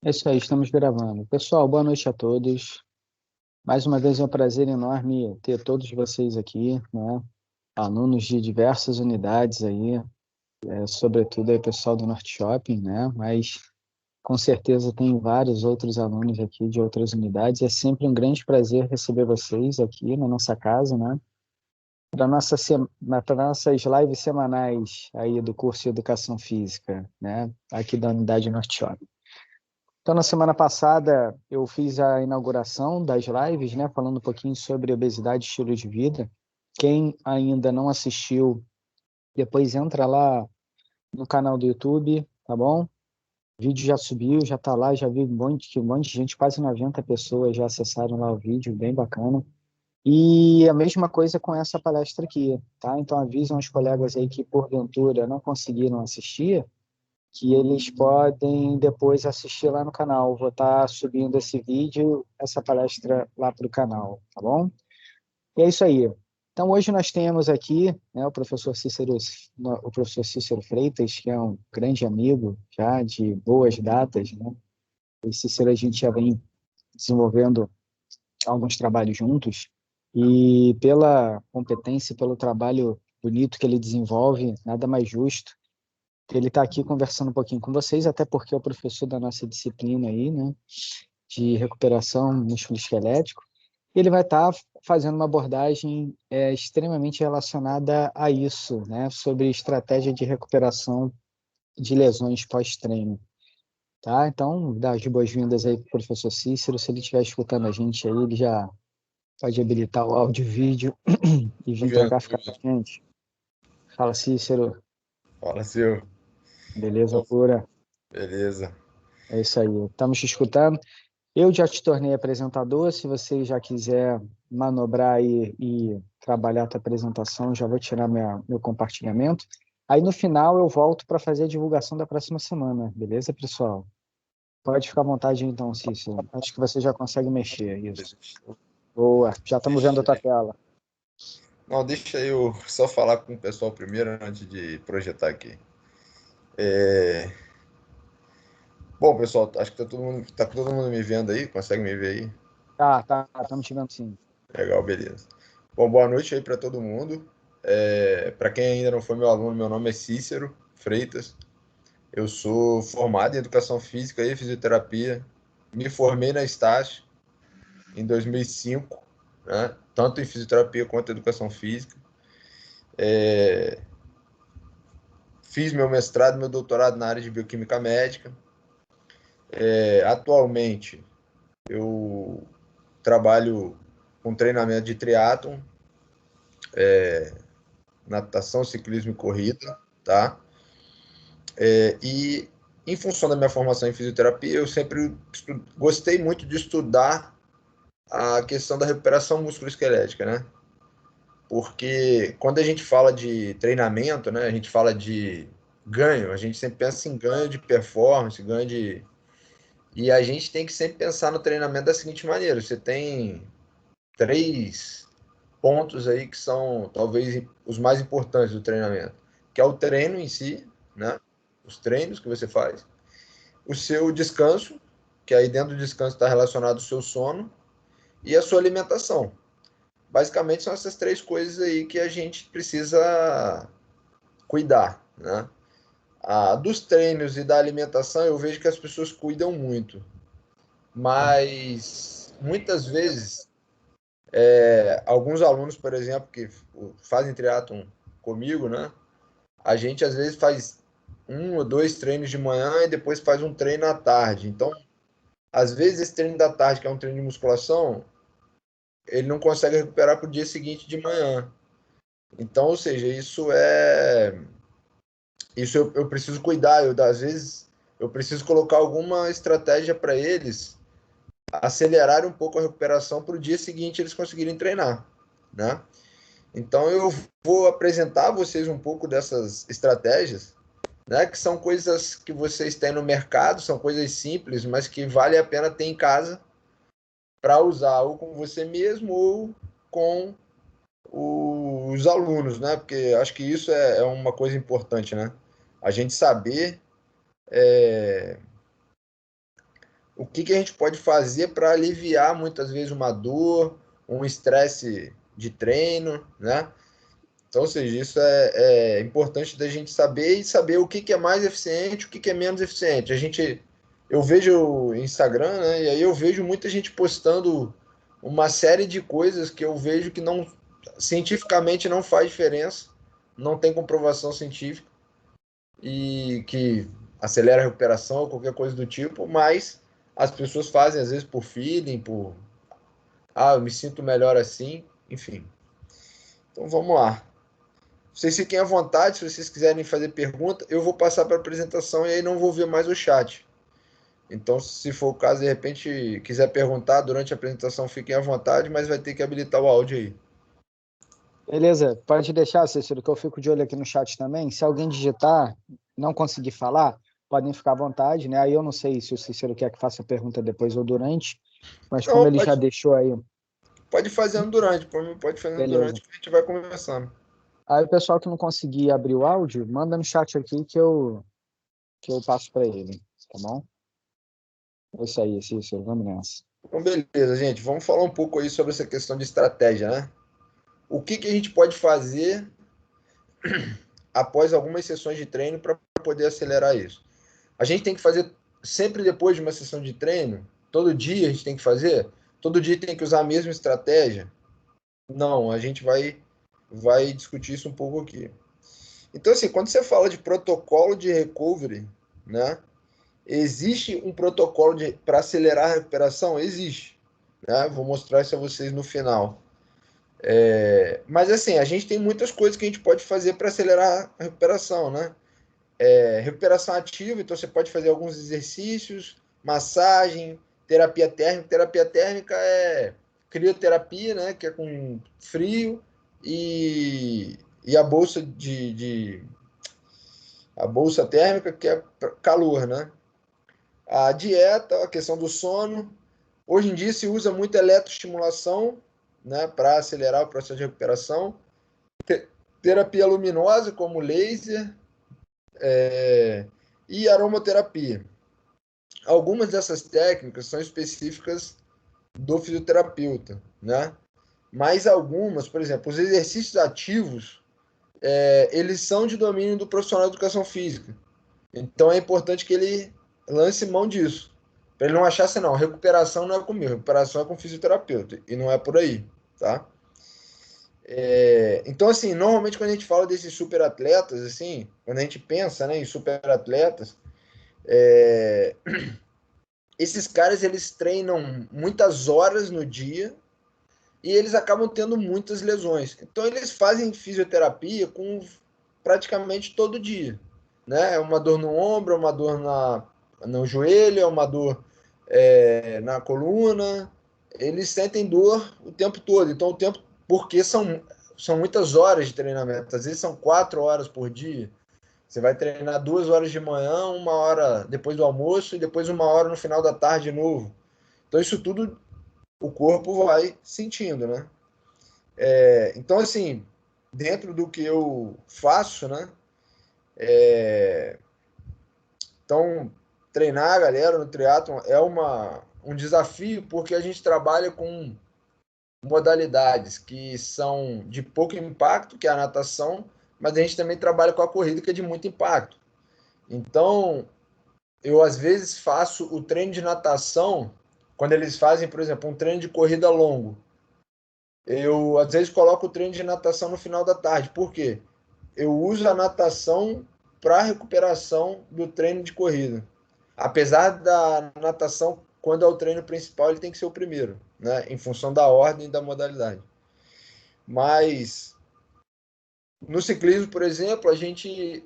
É isso aí, estamos gravando. Pessoal, boa noite a todos. Mais uma vez é um prazer enorme ter todos vocês aqui, né? Alunos de diversas unidades aí, sobretudo aí o pessoal do Norte Shopping, né? Mas com certeza tem vários outros alunos aqui de outras unidades. É sempre um grande prazer receber vocês aqui na nossa casa, né? Para nossas lives semanais aí do curso de Educação Física, né? Aqui da unidade Norte Shopping. Então, na semana passada, eu fiz a inauguração das lives, né, falando um pouquinho sobre obesidade e estilo de vida. Quem ainda não assistiu, depois entra lá no canal do YouTube, tá bom? O vídeo já subiu, já tá lá, já vi um monte de gente, quase 90 pessoas já acessaram lá o vídeo, bem bacana. E a mesma coisa com essa palestra aqui, tá? Então, avisam os colegas aí que, porventura, não conseguiram assistir, que eles podem depois assistir lá no canal. Vou estar subindo esse vídeo, essa palestra lá para o canal, tá bom? E é isso aí. Então, hoje nós temos aqui, né, o professor Cícero Freitas, que é um grande amigo já de boas datas, né? E Cícero, a gente já vem desenvolvendo alguns trabalhos juntos, e pela competência, pelo trabalho bonito que ele desenvolve, nada mais justo ele está aqui conversando um pouquinho com vocês, até porque é o professor da nossa disciplina aí, né, de recuperação musculoesquelético. E ele vai estar fazendo uma abordagem extremamente relacionada a isso, né, sobre estratégia de recuperação de lesões pós-treino. Tá? Então, dá as boas-vindas aí para o professor Cícero. Se ele estiver escutando a gente aí, ele já pode habilitar o áudio e vídeo e vir para Vendo, cá ficar com a gente. Fala, Cícero. fala, seu. Beleza Ô, pura? beleza. É isso aí. Estamos te escutando. Eu já te tornei apresentador. Se você já quiser manobrar e trabalhar a tua apresentação, já vou tirar meu compartilhamento. Aí no final eu volto para fazer a divulgação da próxima semana, beleza, pessoal? Pode ficar à vontade então, Cícero. Acho que você já consegue mexer, isso. Boa, já estamos vendo a Deixa, tua tela. não, deixa eu só falar com o pessoal primeiro antes de projetar aqui. Bom, pessoal, acho que tá todo mundo me vendo aí, consegue me ver aí? Tá, estamos te vendo sim. Legal, beleza. Bom, boa noite aí para todo mundo. Para quem ainda não foi meu aluno, meu nome é Cícero Freitas. Eu sou formado em Educação Física e Fisioterapia. Me formei na Estácio em 2005, né? Tanto em fisioterapia quanto em Educação Física. Fiz meu mestrado e meu doutorado na área de bioquímica médica. Atualmente, eu trabalho com treinamento de triatlon, natação, ciclismo e corrida, tá? E em função da minha formação em fisioterapia, eu sempre gostei muito de estudar a questão da recuperação musculoesquelética, né? Porque quando a gente fala de treinamento, né, a gente fala de ganho, a gente sempre pensa em ganho de performance, ganho de. E a gente tem que sempre pensar no treinamento da seguinte maneira: você tem três pontos aí que são talvez os mais importantes do treinamento, que é o treino em si, né? Os treinos que você faz, o seu descanso, que aí dentro do descanso está relacionado ao seu sono, e a sua alimentação. Basicamente são essas três coisas aí que a gente precisa cuidar, né? Dos treinos e da alimentação eu vejo que as pessoas cuidam muito, mas muitas vezes alguns alunos, por exemplo, que fazem triatlon comigo, né? A gente às vezes faz um ou dois treinos de manhã e depois faz um treino à tarde. Então, às vezes esse treino da tarde, que é um treino de musculação, ele não consegue recuperar para o dia seguinte de manhã. Então, ou seja, isso eu preciso cuidar. Às vezes eu preciso colocar alguma estratégia para eles acelerar um pouco a recuperação para o dia seguinte eles conseguirem treinar, né? Então eu vou apresentar a vocês um pouco dessas estratégias, né? Que são coisas que vocês têm no mercado, são coisas simples, mas que vale a pena ter em casa para usar ou com você mesmo ou com os alunos, né? Porque acho que isso é uma coisa importante, né? A gente saber o que que a gente pode fazer para aliviar muitas vezes uma dor, um estresse de treino, né? Então, ou seja, isso é importante da gente saber e saber o que que é mais eficiente, o que que é menos eficiente. Eu vejo o Instagram, né? E aí eu vejo muita gente postando uma série de coisas que eu vejo que não cientificamente não faz diferença, não tem comprovação científica e que acelera a recuperação ou qualquer coisa do tipo, mas as pessoas fazem às vezes por feeling, por eu me sinto melhor assim, enfim. Então vamos lá. Vocês fiquem à vontade, se vocês quiserem fazer pergunta, eu vou passar para a apresentação e aí não vou ver mais o chat. Então, se for o caso, de repente quiser perguntar durante a apresentação, fiquem à vontade, mas vai ter que habilitar o áudio aí. Beleza, pode deixar, Cícero, que eu fico de olho aqui no chat também. Se alguém digitar, não conseguir falar, podem ficar à vontade, né? Aí eu não sei se o Cícero quer que faça a pergunta depois ou durante, mas como Não, ele já deixou aí. pode ir fazendo durante, por mim pode ir fazendo Beleza. durante que a gente vai conversando. Aí o pessoal que não conseguir abrir o áudio, manda no chat aqui que eu passo para ele, tá bom? É isso aí, Cícero, vamos nessa. Então, beleza, gente, vamos falar um pouco aí sobre essa questão de estratégia, né? O que que a gente pode fazer após algumas sessões de treino para poder acelerar isso? A gente tem que fazer sempre depois de uma sessão de treino? Todo dia a gente tem que fazer? Todo dia tem que usar a mesma estratégia? Não, a gente vai discutir isso um pouco aqui. Então, assim, quando você fala de protocolo de recovery, né? Existe um protocolo para acelerar a recuperação? Existe. Né? Vou mostrar isso a vocês no final. Mas, assim, a gente tem muitas coisas que a gente pode fazer para acelerar a recuperação, né? Recuperação ativa, então você pode fazer alguns exercícios, massagem, terapia térmica. Terapia térmica é crioterapia, né? Que é com frio e a bolsa a bolsa térmica, que é calor, né? A dieta, a questão do sono. Hoje em dia se usa muito eletroestimulação, né, para acelerar o processo de recuperação. Terapia luminosa, como laser, e aromaterapia. Algumas dessas técnicas são específicas do fisioterapeuta, né? Mas algumas, por exemplo, os exercícios ativos, eles são de domínio do profissional de educação física. Então é importante que ele lance mão disso. Para ele não achar assim, não, recuperação não é comigo, recuperação é com o fisioterapeuta. E não é por aí, tá? Então, assim, normalmente quando a gente fala desses super atletas, assim, quando a gente pensa, né, em super atletas, esses caras, eles treinam muitas horas no dia e eles acabam tendo muitas lesões. Então, eles fazem fisioterapia com praticamente todo dia, né? É uma dor no ombro, é uma dor no joelho, é uma dor na coluna. Eles sentem dor o tempo todo. Então, porque são muitas horas de treinamento. Às vezes são 4 horas por dia. Você vai treinar 2 horas de manhã, 1 hora depois do almoço e depois 1 hora no final da tarde de novo. Então, isso tudo o corpo vai sentindo, né? Então, assim, dentro do que eu faço, né? Então, treinar a galera no triatlon é um desafio porque a gente trabalha com modalidades que são de pouco impacto, que é a natação, mas a gente também trabalha com a corrida, que é de muito impacto. Então, eu às vezes faço o treino de natação, quando eles fazem, por exemplo, um treino de corrida longo. Eu às vezes coloco o treino de natação no final da tarde. Por quê? Eu uso a natação para recuperação do treino de corrida. Apesar da natação, quando é o treino principal, ele tem que ser o primeiro, né? Em função da ordem e da modalidade. Mas no ciclismo, por exemplo, a gente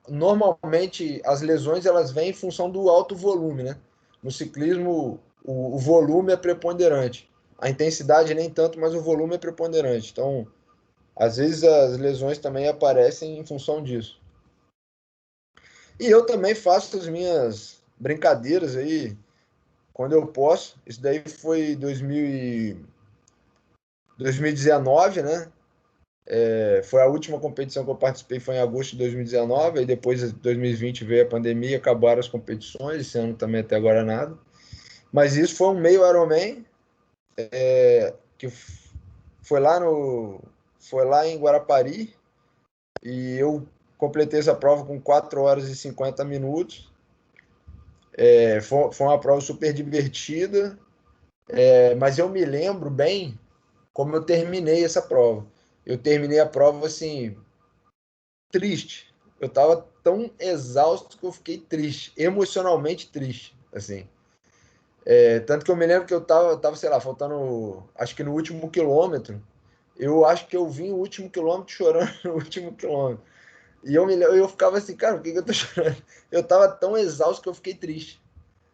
normalmente as lesões elas vêm em função do alto volume, né? No ciclismo, o volume é preponderante. A intensidade nem tanto, mas o volume é preponderante. Então, às vezes as lesões também aparecem em função disso. E eu também faço as minhas brincadeiras aí quando eu posso. Isso daí foi 2019, né? Foi a última competição que eu participei, foi em agosto de 2019, aí depois de 2020 veio a pandemia, acabaram as competições, esse ano também até agora nada. Mas isso foi um meio Ironman, que foi lá em Guarapari, e eu completei essa prova com 4 horas e 50 minutos. Foi uma prova super divertida, mas eu me lembro bem como eu terminei essa prova. Eu terminei a prova assim, triste. Eu estava tão exausto que eu fiquei triste, emocionalmente triste, assim. Tanto que eu me lembro que eu tava, sei lá, faltando, acho que no último quilômetro, eu acho que eu vim o último quilômetro chorando no último quilômetro. E eu ficava assim, cara, por que eu tô chorando? Eu tava tão exausto que eu fiquei triste.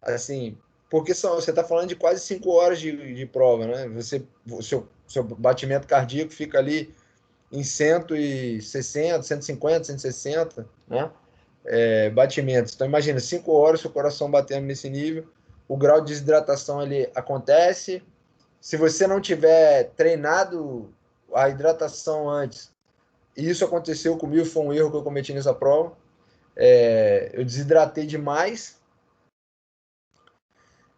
Assim, porque você tá falando de quase 5 horas de prova, né? Seu batimento cardíaco fica ali em 160, 150, 160, né? Batimentos. Então imagina, 5 horas seu coração batendo nesse nível, o grau de desidratação ele acontece. Se você não tiver treinado a hidratação antes, e isso aconteceu comigo, foi um erro que eu cometi nessa prova. Eu desidratei demais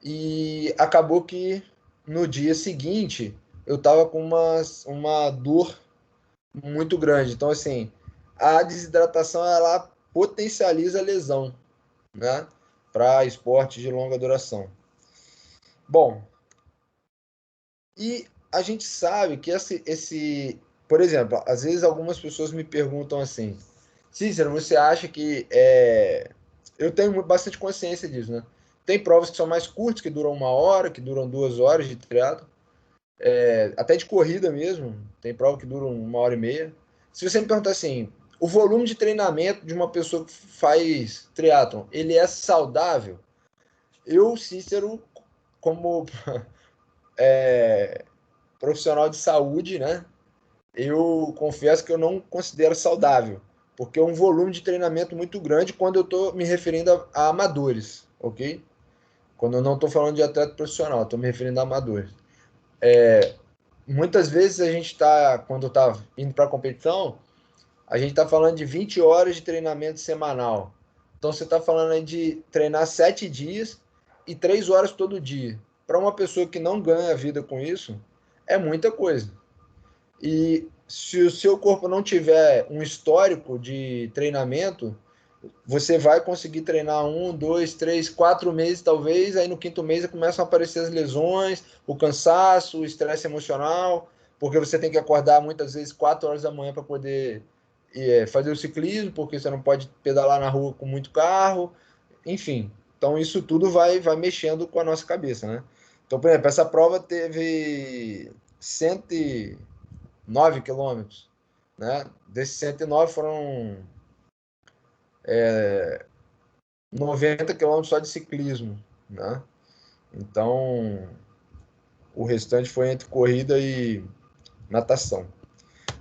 e acabou que no dia seguinte eu tava com uma dor muito grande. Então, assim, a desidratação ela potencializa a lesão, né? Para esportes de longa duração. Bom, e a gente sabe que por exemplo, às vezes algumas pessoas me perguntam assim, Cícero, você acha que eu tenho bastante consciência disso, né? Tem provas que são mais curtas, que duram 1 hora, que duram 2 horas de triatlo, até de corrida mesmo. Tem prova que duram 1 hora e meia. Se você me perguntar assim, o volume de treinamento de uma pessoa que faz triatlon, ele é saudável? Eu, Cícero, como profissional de saúde, né? Eu confesso que eu não considero saudável, porque é um volume de treinamento muito grande quando eu estou me referindo a amadores, ok? Quando eu não estou falando de atleta profissional, estou me referindo a amadores. Muitas vezes a gente está, quando está indo para a competição, a gente está falando de 20 horas de treinamento semanal. Então você está falando aí de treinar 7 dias e 3 horas todo dia. Para uma pessoa que não ganha vida com isso, é muita coisa. E se o seu corpo não tiver um histórico de treinamento, você vai conseguir treinar 1, 2, 3, 4 meses, talvez, aí no quinto mês começam a aparecer as lesões, o cansaço, o estresse emocional, porque você tem que acordar muitas vezes 4 horas da manhã para poder fazer o ciclismo, porque você não pode pedalar na rua com muito carro, enfim. Então isso tudo vai mexendo com a nossa cabeça, né? Então, por exemplo, essa prova teve 109 quilômetros, né? Desses 109 foram 90 quilômetros só de ciclismo, né? Então, o restante foi entre corrida e natação.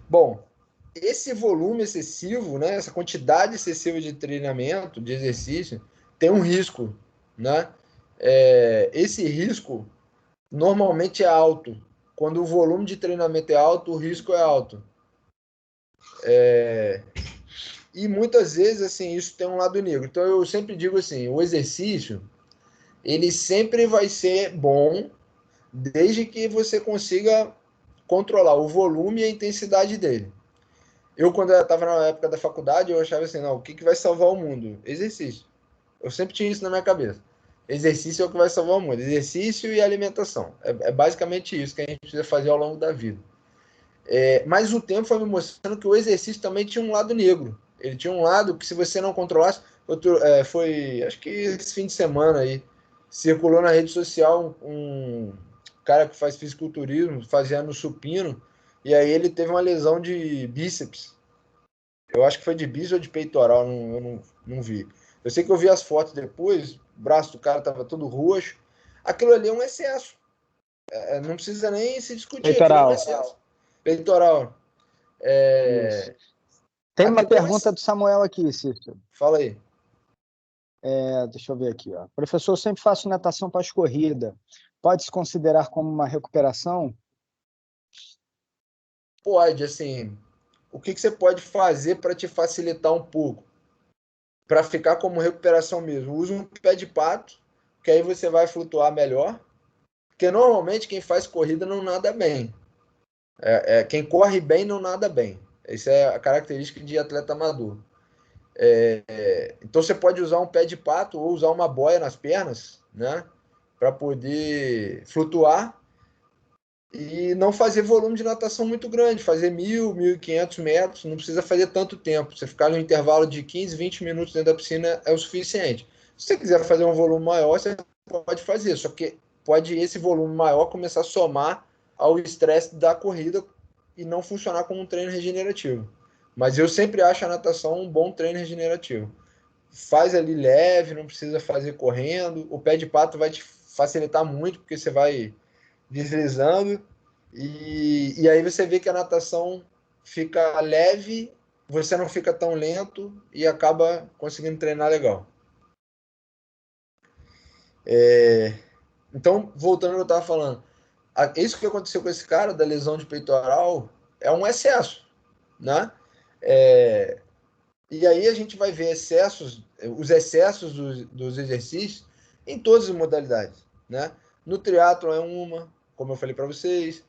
Bom, esse volume excessivo, né, essa quantidade excessiva de treinamento, de exercício, tem um risco, né? Esse risco normalmente é alto. Quando o volume de treinamento é alto, o risco é alto. E muitas vezes, assim, isso tem um lado negro. Então, eu sempre digo assim, o exercício, ele sempre vai ser bom, desde que você consiga controlar o volume e a intensidade dele. Eu, quando eu estava na época da faculdade, eu achava assim, não, o que vai salvar o mundo? Exercício. Eu sempre tinha isso na minha cabeça. Exercício é o que vai salvar o mundo. Exercício e alimentação. É basicamente isso que a gente precisa fazer ao longo da vida. Mas o tempo foi me mostrando que o exercício também tinha um lado negro. Ele tinha um lado que, se você não controlasse, foi, acho que esse fim de semana aí, circulou na rede social um cara que faz fisiculturismo, fazendo supino, e aí ele teve uma lesão de bíceps. Eu acho que foi de bíceps ou de peitoral, eu não vi. Eu sei que eu vi as fotos depois, o braço do cara estava todo roxo. Aquilo ali é um excesso. Não precisa nem se discutir, aquilo é um Peitoral. excesso. Peitoral. Isso. Tem uma Aquilo é um pergunta excesso. do Samuel aqui, Cícero. Fala aí. Deixa eu ver aqui. Ó. Professor, eu sempre faço natação pós-corrida. Pode se considerar como uma recuperação? Pode, assim, o que você pode fazer para te facilitar um pouco? Para ficar como recuperação mesmo. Usa um pé de pato, que aí você vai flutuar melhor, porque normalmente quem faz corrida não nada bem. Quem corre bem não nada bem. Essa é a característica de atleta amador. Então você pode usar um pé de pato ou usar uma boia nas pernas, né, para poder flutuar e não fazer volume de natação muito grande, fazer 1.000, 1.500 metros, não precisa fazer tanto tempo. Você ficar no intervalo de 15, 20 minutos dentro da piscina é o suficiente. Se você quiser fazer um volume maior, você pode fazer, só que pode esse volume maior começar a somar ao estresse da corrida e não funcionar como um treino regenerativo. Mas eu sempre acho a natação um bom treino regenerativo. Faz ali leve, não precisa fazer correndo. O pé de pato vai te facilitar muito, porque você vai deslizando. E aí você vê que a natação fica leve, você não fica tão lento e acaba conseguindo treinar legal. Então, voltando ao que eu estava falando, isso que aconteceu com esse cara da lesão de peitoral é um excesso, né? E aí a gente vai ver os excessos dos exercícios em todas as modalidades, né? No triatlo é uma, como eu falei para vocês,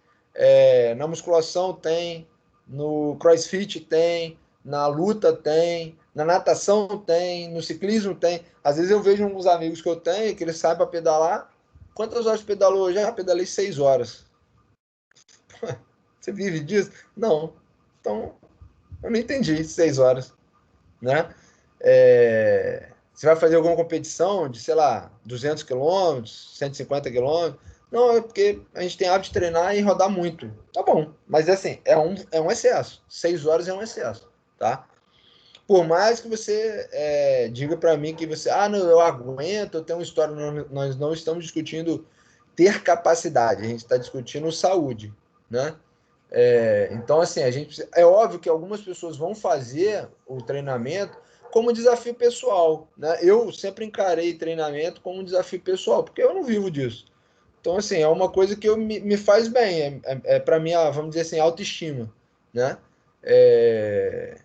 na musculação tem, no crossfit tem, na luta tem, na natação tem, no ciclismo tem. Às vezes eu vejo uns amigos que eu tenho que eles saem para pedalar. Quantas horas pedalou hoje? Ah, pedalei 6 horas. Você vive disso? Não. Então, eu não entendi 6 horas, né? Você vai fazer alguma competição de, sei lá, 200 quilômetros, 150 quilômetros? Não, é porque a gente tem hábito de treinar e rodar muito. Tá bom, mas assim, é um excesso. 6 horas é um excesso, tá? Por mais que você diga para mim que você, não, eu aguento, eu tenho uma história, nós não estamos discutindo ter capacidade, a gente está discutindo saúde, né? Então, assim, é óbvio que algumas pessoas vão fazer o treinamento como desafio pessoal, né? Eu sempre encarei treinamento como um desafio pessoal, porque eu não vivo disso. Então, assim, é uma coisa que me faz bem, para mim, vamos dizer assim, autoestima, né? É,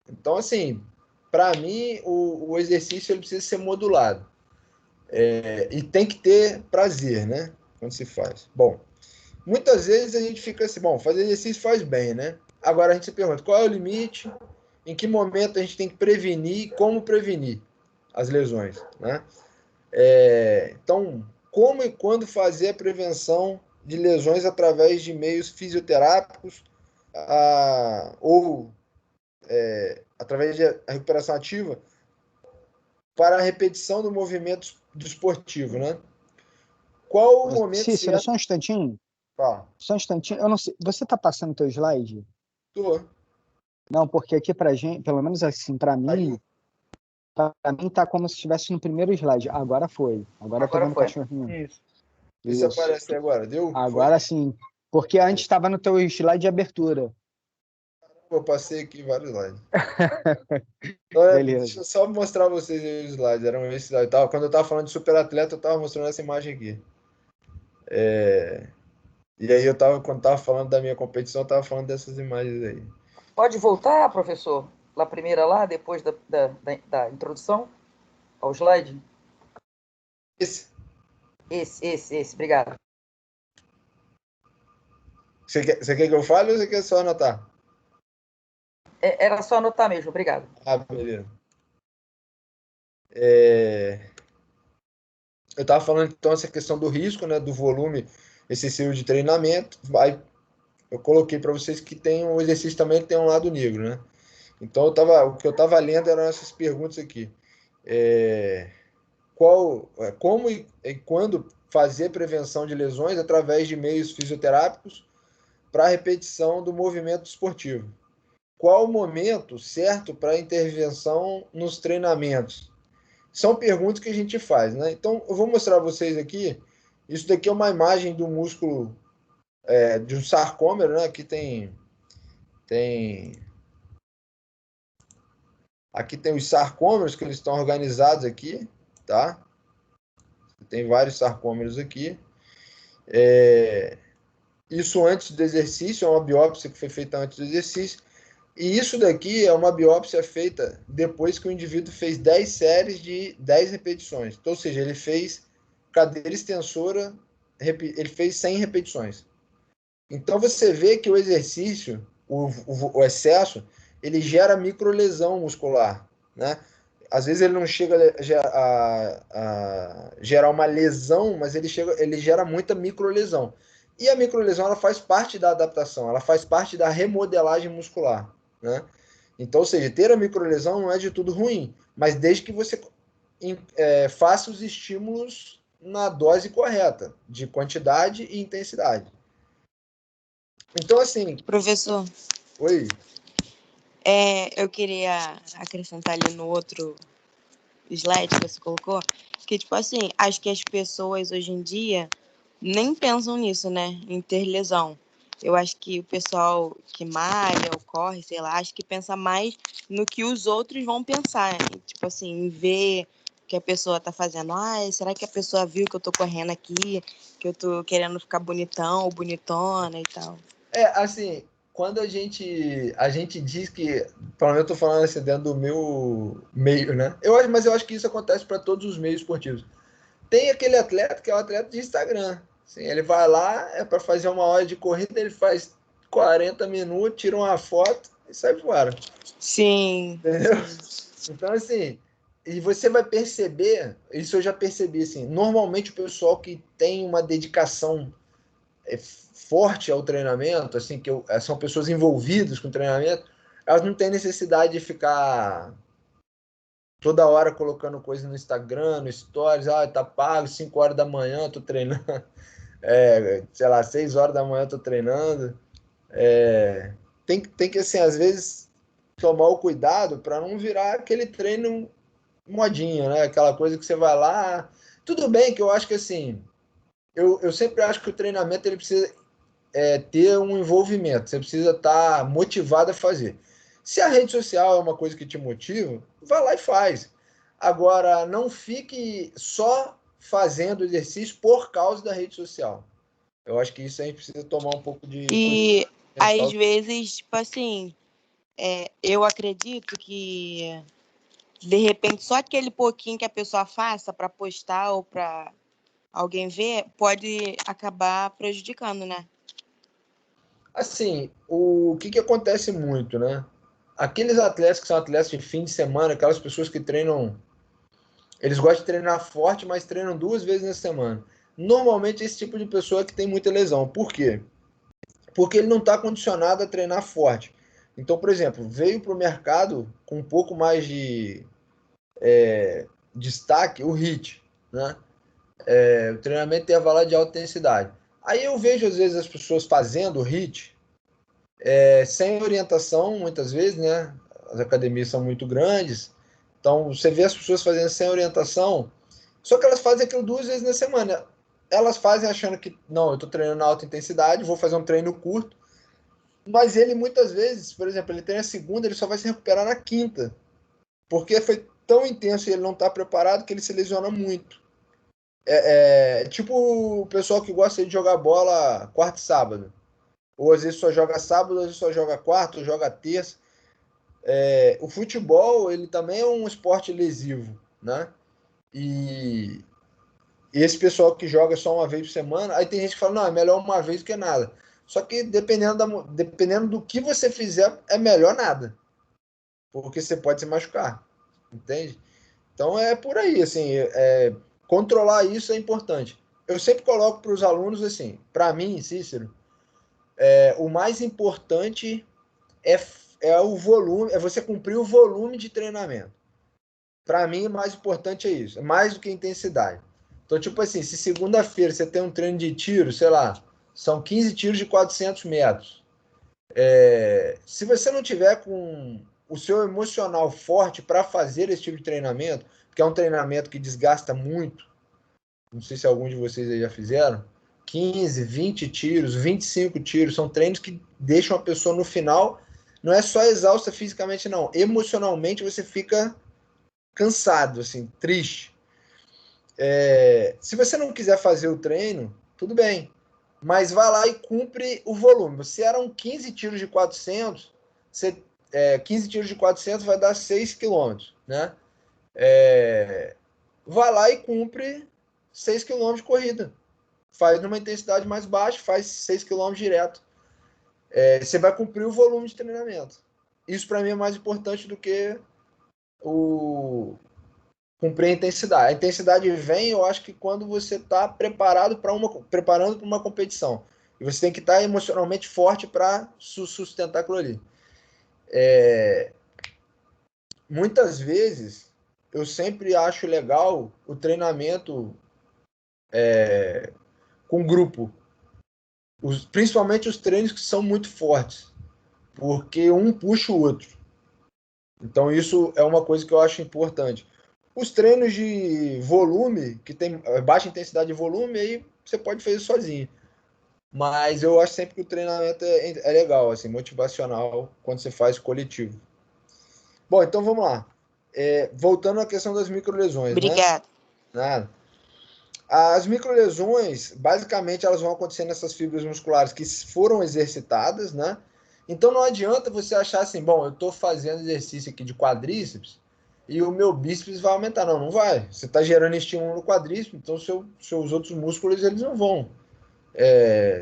então, assim, para mim, o exercício ele precisa ser modulado. E tem que ter prazer, né? Quando se faz. Bom, muitas vezes a gente fica assim, bom, fazer exercício faz bem, né? Agora a gente se pergunta, qual é o limite? Em que momento a gente tem que prevenir e como prevenir as lesões, né? Então, como e quando fazer a prevenção de lesões através de meios fisioterápicos ou através de recuperação ativa para a repetição do movimento do esportivo, né? Qual o momento Cícero, certo? só um instantinho. Ah, Só um instantinho. Eu não sei. Você está passando o teu slide? tô. Não, porque aqui pra gente, pelo menos assim, Aí, para mim tá como se estivesse no primeiro slide. Agora foi. Agora eu tô Agora vendo o foi. cachorrinho. Isso. vê se Isso. aparece agora. Deu? Foi? Agora sim. Porque antes estava no teu slide de abertura. Eu passei aqui vários slides. Então, deixa Beleza. eu só mostrar pra vocês aí os slides. Eram esses slides. Quando eu tava falando de super atleta, eu tava mostrando essa imagem aqui. E aí quando tava falando da minha competição, eu tava falando dessas imagens aí. Pode voltar, professor? Lá primeira lá, depois da introdução ao slide? Esse, Esse, obrigado. você quer que eu fale ou você quer só anotar? Era só anotar mesmo, obrigado. Beleza. Eu tava falando então essa questão do risco, né, do volume excessivo de treinamento. Aí eu coloquei para vocês que tem um exercício também que tem um lado negro, né? Então o que eu estava lendo eram essas perguntas aqui. Como e quando fazer prevenção de lesões através de meios fisioterápicos para a repetição do movimento esportivo? Qual o momento certo para a intervenção nos treinamentos? São perguntas que a gente faz, né? Então, eu vou mostrar a vocês aqui. Isso daqui é uma imagem do músculo de um sarcômero, né? Aqui tem os sarcômeros que eles estão organizados aqui, tá? Tem vários sarcômeros aqui. Isso antes do exercício, é uma biópsia que foi feita antes do exercício. E isso daqui é uma biópsia feita depois que o indivíduo fez 10 séries de 10 repetições. Então, ou seja, ele fez cadeira extensora, ele fez 100 repetições. Então, você vê que o exercício, o excesso, ele gera microlesão muscular, né? Às vezes ele não chega a gerar uma lesão, mas ele gera muita microlesão. E a microlesão ela faz parte da adaptação, ela faz parte da remodelagem muscular, né? Então, ou seja, ter a microlesão não é de tudo ruim, mas desde que você faça os estímulos na dose correta, de quantidade e intensidade. Então, assim. Professor, Oi. eu queria acrescentar ali no outro slide que você colocou, que, tipo assim, acho que as pessoas hoje em dia nem pensam nisso, né? Em ter lesão. Eu acho que o pessoal que malha ou corre, sei lá, acho que pensa mais no que os outros vão pensar. Tipo assim, em ver o que a pessoa tá fazendo. Ah, será que a pessoa viu que eu tô correndo aqui? Que eu tô querendo ficar bonitão ou bonitona e tal. Assim, quando a gente diz que, pelo menos eu tô falando assim dentro do meu meio, né? Mas eu acho que isso acontece para todos os meios esportivos. Tem aquele atleta que é o atleta de Instagram. Assim, ele vai lá, é para fazer uma hora de corrida, ele faz 40 minutos, tira uma foto e sai fora. Sim. Entendeu? Sim. Então, assim, e você vai perceber, isso eu já percebi, assim, normalmente o pessoal que tem uma dedicação forte ao treinamento, assim, são pessoas envolvidas com o treinamento, elas não têm necessidade de ficar toda hora colocando coisa no Instagram, no Stories, tá pago, 5 horas da manhã, tô treinando, sei lá, 6 horas da manhã tô treinando. Tem que, assim, às vezes, tomar o cuidado para não virar aquele treino modinha, né? Aquela coisa que você vai lá. Tudo bem que eu acho que, assim, eu sempre acho que o treinamento ele precisa ter um envolvimento, você precisa estar motivado a fazer. Se a rede social é uma coisa que te motiva, vai lá e faz. Agora, não fique só fazendo exercício por causa da rede social. Eu acho que isso a gente precisa tomar um pouco de cuidado. E às vezes, tipo assim, eu acredito que de repente só aquele pouquinho que a pessoa faça para postar ou para alguém ver pode acabar prejudicando, né? Assim, o que acontece muito, né? Aqueles atletas que são atletas de fim de semana, aquelas pessoas que treinam, eles gostam de treinar forte, mas treinam 2 vezes na semana. Normalmente esse tipo de pessoa é que tem muita lesão. Por quê? Porque ele não está condicionado a treinar forte. Então, por exemplo, veio para o mercado com um pouco mais de destaque o HIIT, né? O treinamento intervalado de alta intensidade. Aí eu vejo às vezes as pessoas fazendo o HIIT sem orientação, muitas vezes, né? As academias são muito grandes, então você vê as pessoas fazendo sem orientação, só que elas fazem aquilo 2 vezes na semana. Elas fazem achando que, não, eu estou treinando na alta intensidade, vou fazer um treino curto, mas ele muitas vezes, por exemplo, ele treina segunda, ele só vai se recuperar na quinta, porque foi tão intenso e ele não está preparado que ele se lesiona muito. Tipo o pessoal que gosta de jogar bola quarta e sábado. Ou às vezes só joga sábado, às vezes só joga quarta, ou joga terça. O futebol, ele também é um esporte lesivo, né? E esse pessoal que joga só uma vez por semana, aí tem gente que fala, não, é melhor uma vez do que nada. Só que dependendo do que você fizer, é melhor nada. Porque você pode se machucar, entende? Então é por aí, assim, controlar isso é importante. Eu sempre coloco para os alunos assim, para mim, Cícero, o mais importante é, é o volume, é você cumprir o volume de treinamento. Para mim, o mais importante é isso, é mais do que a intensidade. Então, tipo assim, se segunda-feira você tem um treino de tiro, sei lá, são 15 tiros de 400 metros. Se você não tiver com o seu emocional forte para fazer esse tipo de treinamento, que é um treinamento que desgasta muito, não sei se algum de vocês aí já fizeram, 15, 20 tiros, 25 tiros, são treinos que deixam a pessoa no final, não é só exausta fisicamente, não. Emocionalmente você fica cansado, assim, triste. Se você não quiser fazer o treino, tudo bem, mas vai lá e cumpre o volume. Se eram 15 tiros de 400, você 15 tiros de 400 vai dar 6 quilômetros, né? Vai lá e cumpre 6 quilômetros de corrida. Faz numa intensidade mais baixa, faz 6 quilômetros direto. Você vai cumprir o volume de treinamento. Isso para mim é mais importante do que o cumprir a intensidade. A intensidade vem, eu acho que quando você está preparando para uma competição. E você tem que estar emocionalmente forte para sustentar aquilo ali. Muitas vezes, eu sempre acho legal o treinamento com grupo. Principalmente os treinos que são muito fortes. Porque um puxa o outro. Então, isso é uma coisa que eu acho importante. Os treinos de volume, que tem baixa intensidade de volume, aí você pode fazer sozinho. Mas eu acho sempre que o treinamento é legal, assim, motivacional, quando você faz coletivo. Bom, então vamos lá. Voltando à questão das microlesões, né? Obrigada. Nada. As microlesões, basicamente, elas vão acontecer nessas fibras musculares que foram exercitadas, né? Então não adianta você achar assim, bom, eu estou fazendo exercício aqui de quadríceps e o meu bíceps vai aumentar. Não, não vai. Você está gerando estímulo no quadríceps, então seus outros músculos eles não vão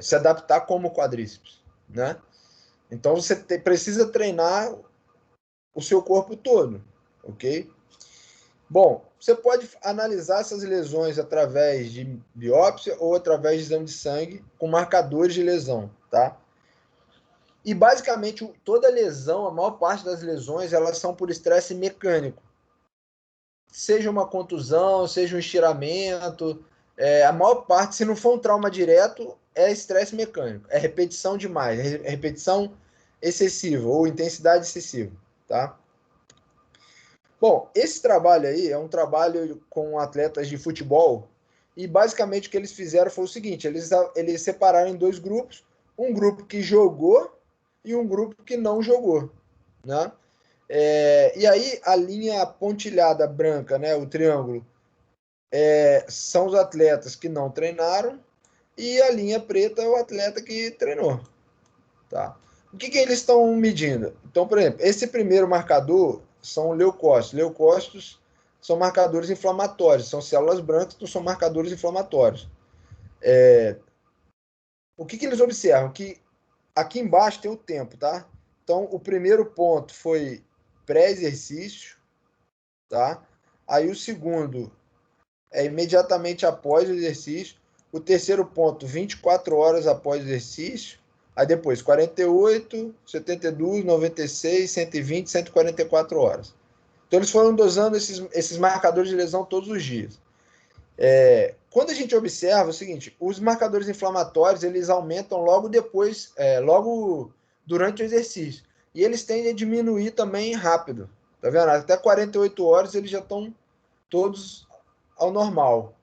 se adaptar como quadríceps, né? Então você precisa treinar o seu corpo todo, ok? Bom, você pode analisar essas lesões através de biópsia ou através de exame de sangue com marcadores de lesão, tá? E basicamente toda lesão, a maior parte das lesões, elas são por estresse mecânico. Seja uma contusão, seja um estiramento, a maior parte, se não for um trauma direto, é estresse mecânico, é repetição demais, é repetição excessiva ou intensidade excessiva, tá? Bom, esse trabalho aí é um trabalho com atletas de futebol e basicamente o que eles fizeram foi o seguinte, eles separaram em dois grupos, um grupo que jogou e um grupo que não jogou, né? E aí a linha pontilhada branca, né, o triângulo, são os atletas que não treinaram e a linha preta é o atleta que treinou, tá? O que eles estão medindo? Então, por exemplo, esse primeiro marcador são leucócitos. Leucócitos são marcadores inflamatórios, são células brancas, então são marcadores inflamatórios. O que eles observam? Que aqui embaixo tem o tempo, tá? Então, o primeiro ponto foi pré-exercício, tá? Aí o segundo é imediatamente após o exercício. O terceiro ponto, 24 horas após o exercício. Aí depois, 48, 72, 96, 120, 144 horas. Então, eles foram dosando esses marcadores de lesão todos os dias. Quando a gente observa o seguinte, os marcadores inflamatórios, eles aumentam logo depois, logo durante o exercício. E eles tendem a diminuir também rápido. Tá vendo? Até 48 horas eles já estão todos ao normal.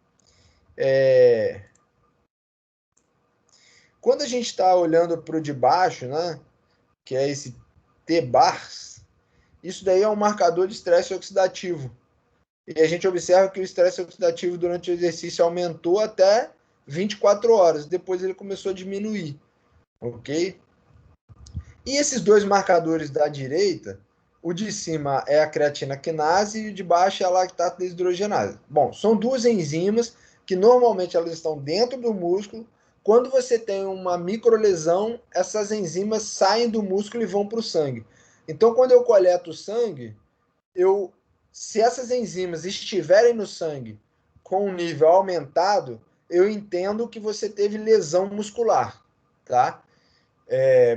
Quando a gente está olhando para o de baixo, né, que é esse T-bars, isso daí é um marcador de estresse oxidativo. E a gente observa que o estresse oxidativo durante o exercício aumentou até 24 horas. Depois ele começou a diminuir. Ok? E esses dois marcadores da direita, o de cima é a creatina quinase e o de baixo é a lactato desidrogenase. Bom, são duas enzimas que normalmente elas estão dentro do músculo. Quando você tem uma microlesão, essas enzimas saem do músculo e vão para o sangue. Então, quando eu coleto o sangue, se essas enzimas estiverem no sangue com um nível aumentado, eu entendo que você teve lesão muscular, tá?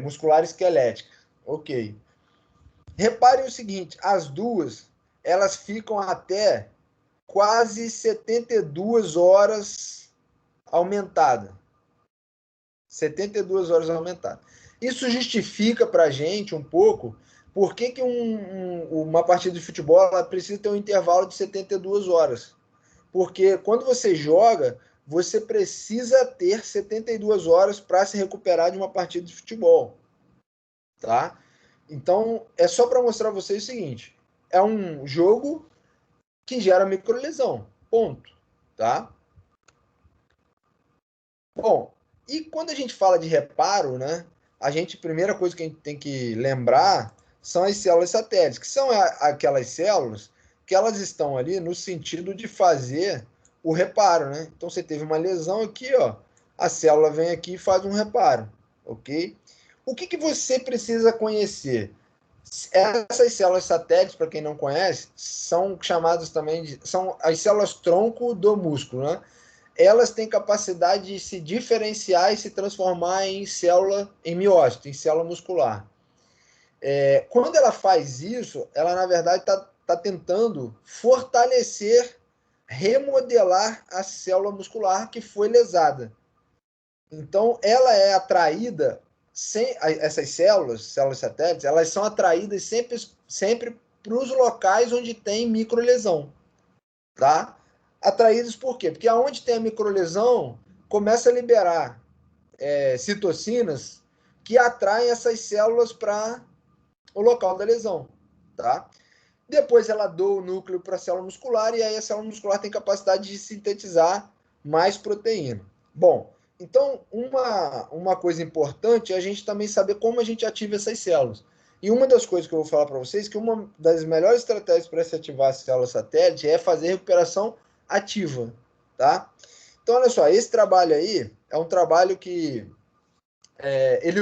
Muscular esquelética. Ok. Reparem o seguinte, as duas, elas ficam até quase 72 horas aumentada. 72 horas aumentada. Isso justifica para a gente um pouco por que uma partida de futebol ela precisa ter um intervalo de 72 horas. Porque quando você joga, você precisa ter 72 horas para se recuperar de uma partida de futebol. Tá? Então, é só para mostrar a vocês o seguinte. É um jogo que gera microlesão. Ponto. Tá? Bom, e quando a gente fala de reparo, né? Primeira coisa que a gente tem que lembrar são as células satélites, que são aquelas células que elas estão ali no sentido de fazer o reparo, né? Então, você teve uma lesão aqui, ó, a célula vem aqui e faz um reparo, ok? O que você precisa conhecer? Essas células satélites, para quem não conhece, são chamadas também de... são as células tronco do músculo, né? Elas têm capacidade de se diferenciar e se transformar em célula, em miócito, em célula muscular. Quando ela faz isso, ela, na verdade, está tentando fortalecer, remodelar a célula muscular que foi lesada. Então, ela é atraída, essas células satélites, elas são atraídas sempre para os locais onde tem microlesão, tá? Atraídos por quê? Porque aonde tem a microlesão, começa a liberar citocinas que atraem essas células para o local da lesão, tá? Depois ela doa o núcleo para a célula muscular e aí a célula muscular tem capacidade de sintetizar mais proteína. Bom, então uma coisa importante é a gente também saber como a gente ativa essas células. E uma das coisas que eu vou falar para vocês, que uma das melhores estratégias para se ativar a célula satélite é fazer recuperação ativa, tá? Então, olha só, esse trabalho aí é um trabalho que ele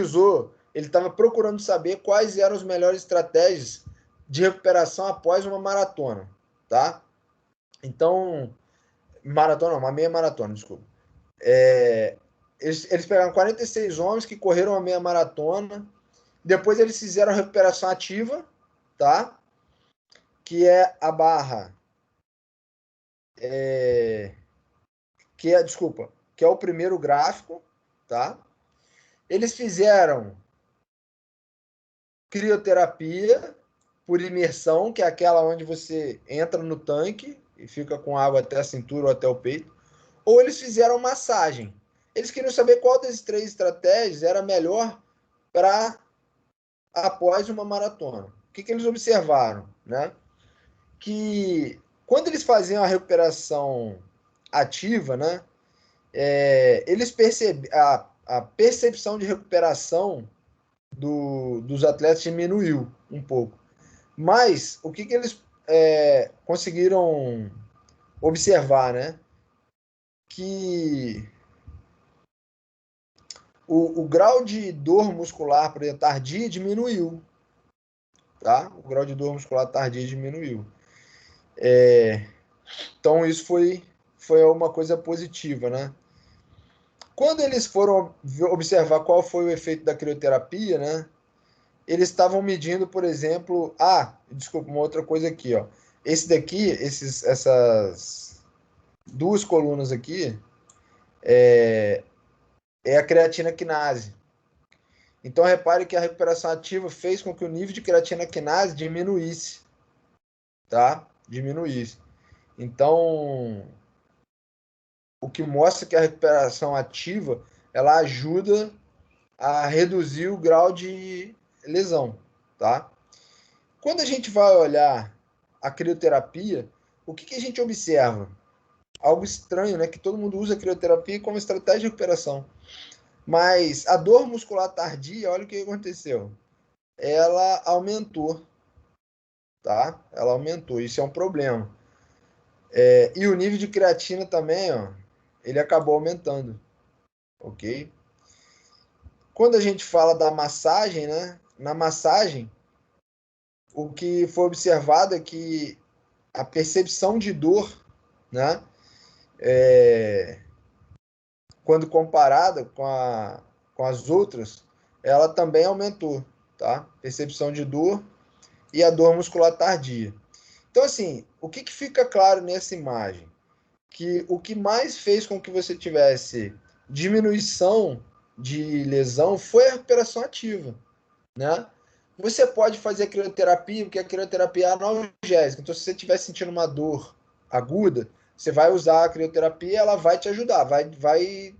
estava procurando saber quais eram as melhores estratégias de recuperação após uma maratona, tá? Então, uma meia maratona, desculpa. Eles pegaram 46 homens que correram a meia maratona, depois eles fizeram a recuperação ativa, tá? Que é a barra, que é o primeiro gráfico, tá? Eles fizeram crioterapia por imersão, que é aquela onde você entra no tanque e fica com água até a cintura ou até o peito, ou eles fizeram massagem. Eles queriam saber qual das três estratégias era melhor para após uma maratona. O que eles observaram, né? Que quando eles faziam a recuperação ativa, né? Eles a percepção de recuperação dos atletas diminuiu um pouco. Mas o que eles conseguiram observar, né? Que o grau de dor muscular, por exemplo, tardia diminuiu. Tá? O grau de dor muscular tardia diminuiu. Então, isso foi uma coisa positiva, né? Quando eles foram observar qual foi o efeito da crioterapia, né? Eles estavam medindo, por exemplo... desculpa, uma outra coisa aqui, ó. Esse daqui, essas duas colunas aqui, é a creatina quinase. Então, repare que a recuperação ativa fez com que o nível de creatina quinase diminuísse, tá? Diminuísse. Então, o que mostra que a recuperação ativa, ela ajuda a reduzir o grau de lesão, tá? Quando a gente vai olhar a crioterapia, o que a gente observa? Algo estranho, né? Que todo mundo usa a crioterapia como estratégia de recuperação. Mas a dor muscular tardia, olha o que aconteceu. Ela aumentou, tá? Ela aumentou, isso é um problema. E o nível de creatina também, ó, ele acabou aumentando, ok? Quando a gente fala da massagem, né? Na massagem, o que foi observado é que a percepção de dor, né? Quando comparada com as outras, ela também aumentou, tá? Percepção de dor e a dor muscular tardia. Então, assim, o que fica claro nessa imagem? Que o que mais fez com que você tivesse diminuição de lesão foi a recuperação ativa, né? Você pode fazer crioterapia, porque a crioterapia é analgésica. Então, se você estiver sentindo uma dor aguda, você vai usar a crioterapia, ela vai te ajudar, vai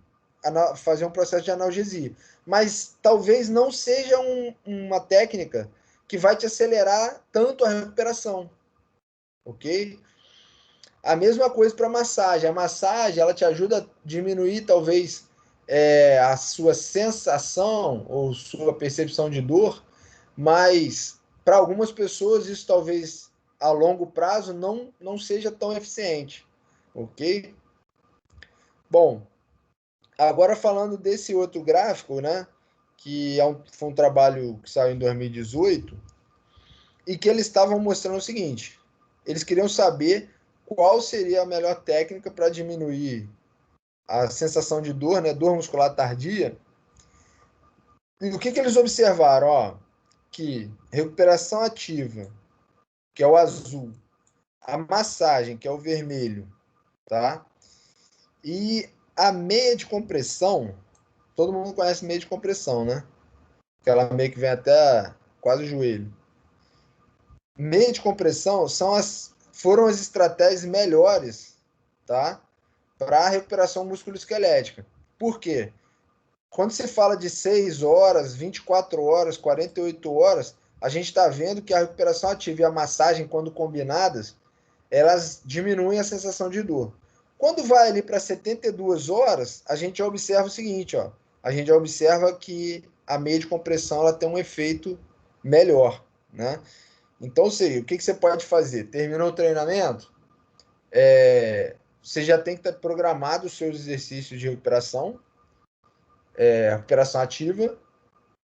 fazer um processo de analgesia. Mas talvez não seja uma técnica que vai te acelerar tanto a recuperação, ok? A mesma coisa para massagem. A massagem, ela te ajuda a diminuir, talvez, a sua sensação ou sua percepção de dor, mas para algumas pessoas, isso talvez a longo prazo não seja tão eficiente, ok? Bom, agora falando desse outro gráfico, né, que foi um trabalho que saiu em 2018, e que eles estavam mostrando o seguinte, eles queriam saber qual seria a melhor técnica para diminuir a sensação de dor, né, dor muscular tardia. E o que eles observaram? Ó, que recuperação ativa, que é o azul, a massagem, que é o vermelho, tá? E a meia de compressão, todo mundo conhece meia de compressão, né? Aquela meia que vem até quase o joelho. Meia de compressão foram as estratégias melhores, tá? Para a recuperação musculoesquelética. Por quê? Quando você fala de 6 horas, 24 horas, 48 horas, a gente está vendo que a recuperação ativa e a massagem, quando combinadas, elas diminuem a sensação de dor. Quando vai ali para 72 horas, a gente já observa o seguinte, ó, a gente já observa que a meia de compressão ela tem um efeito melhor, né? Então, seria, o que você pode fazer? Terminou o treinamento? Você já tem que ter programado os seus exercícios de recuperação, recuperação ativa.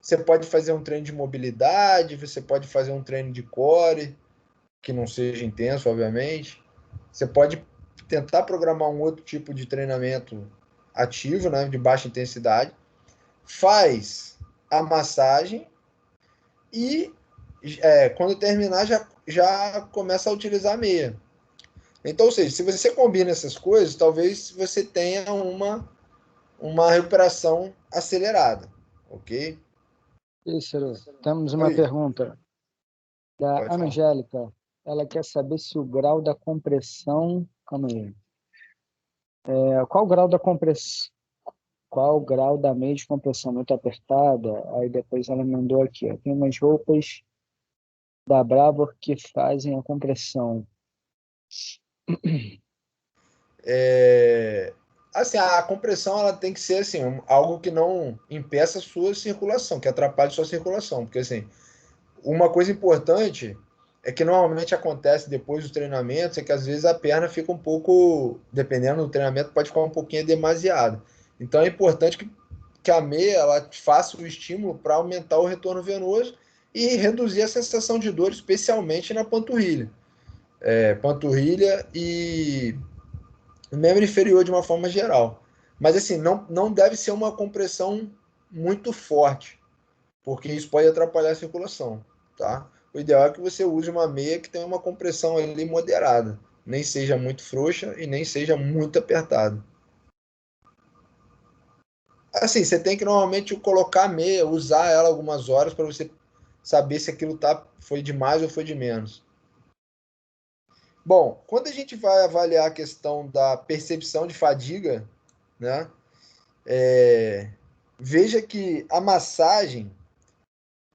Você pode fazer um treino de mobilidade, você pode fazer um treino de core, que não seja intenso, obviamente. Você pode tentar programar um outro tipo de treinamento ativo, né, de baixa intensidade. Faz a massagem e quando terminar já começa a utilizar a meia. Então, ou seja, se você combina essas coisas, talvez você tenha uma recuperação acelerada, ok? Cícero, temos uma Oi, pergunta da pode falar. Angélica. Ela quer saber se o grau da compressão. Calma aí. Qual o grau da compressão? Qual o grau da meia de compressão muito apertada? Aí depois ela mandou aqui, ó, tem umas roupas da Bravo que fazem a compressão. Assim, a compressão ela tem que ser assim, algo que não impeça a sua circulação, que atrapalhe a sua circulação, porque assim, uma coisa importante é que normalmente acontece depois do treinamento, é que às vezes a perna fica um pouco, dependendo do treinamento, pode ficar um pouquinho demasiada. Então é importante que a meia ela faça o estímulo para aumentar o retorno venoso e reduzir a sensação de dor, especialmente na panturrilha. Panturrilha e membro inferior de uma forma geral. Mas assim, não deve ser uma compressão muito forte, porque isso pode atrapalhar a circulação, tá? O ideal é que você use uma meia que tenha uma compressão ali moderada, nem seja muito frouxa e nem seja muito apertada. Assim, você tem que normalmente colocar a meia, usar ela algumas horas para você saber se aquilo foi de mais ou foi de menos. Bom, quando a gente vai avaliar a questão da percepção de fadiga, né? Veja que a massagem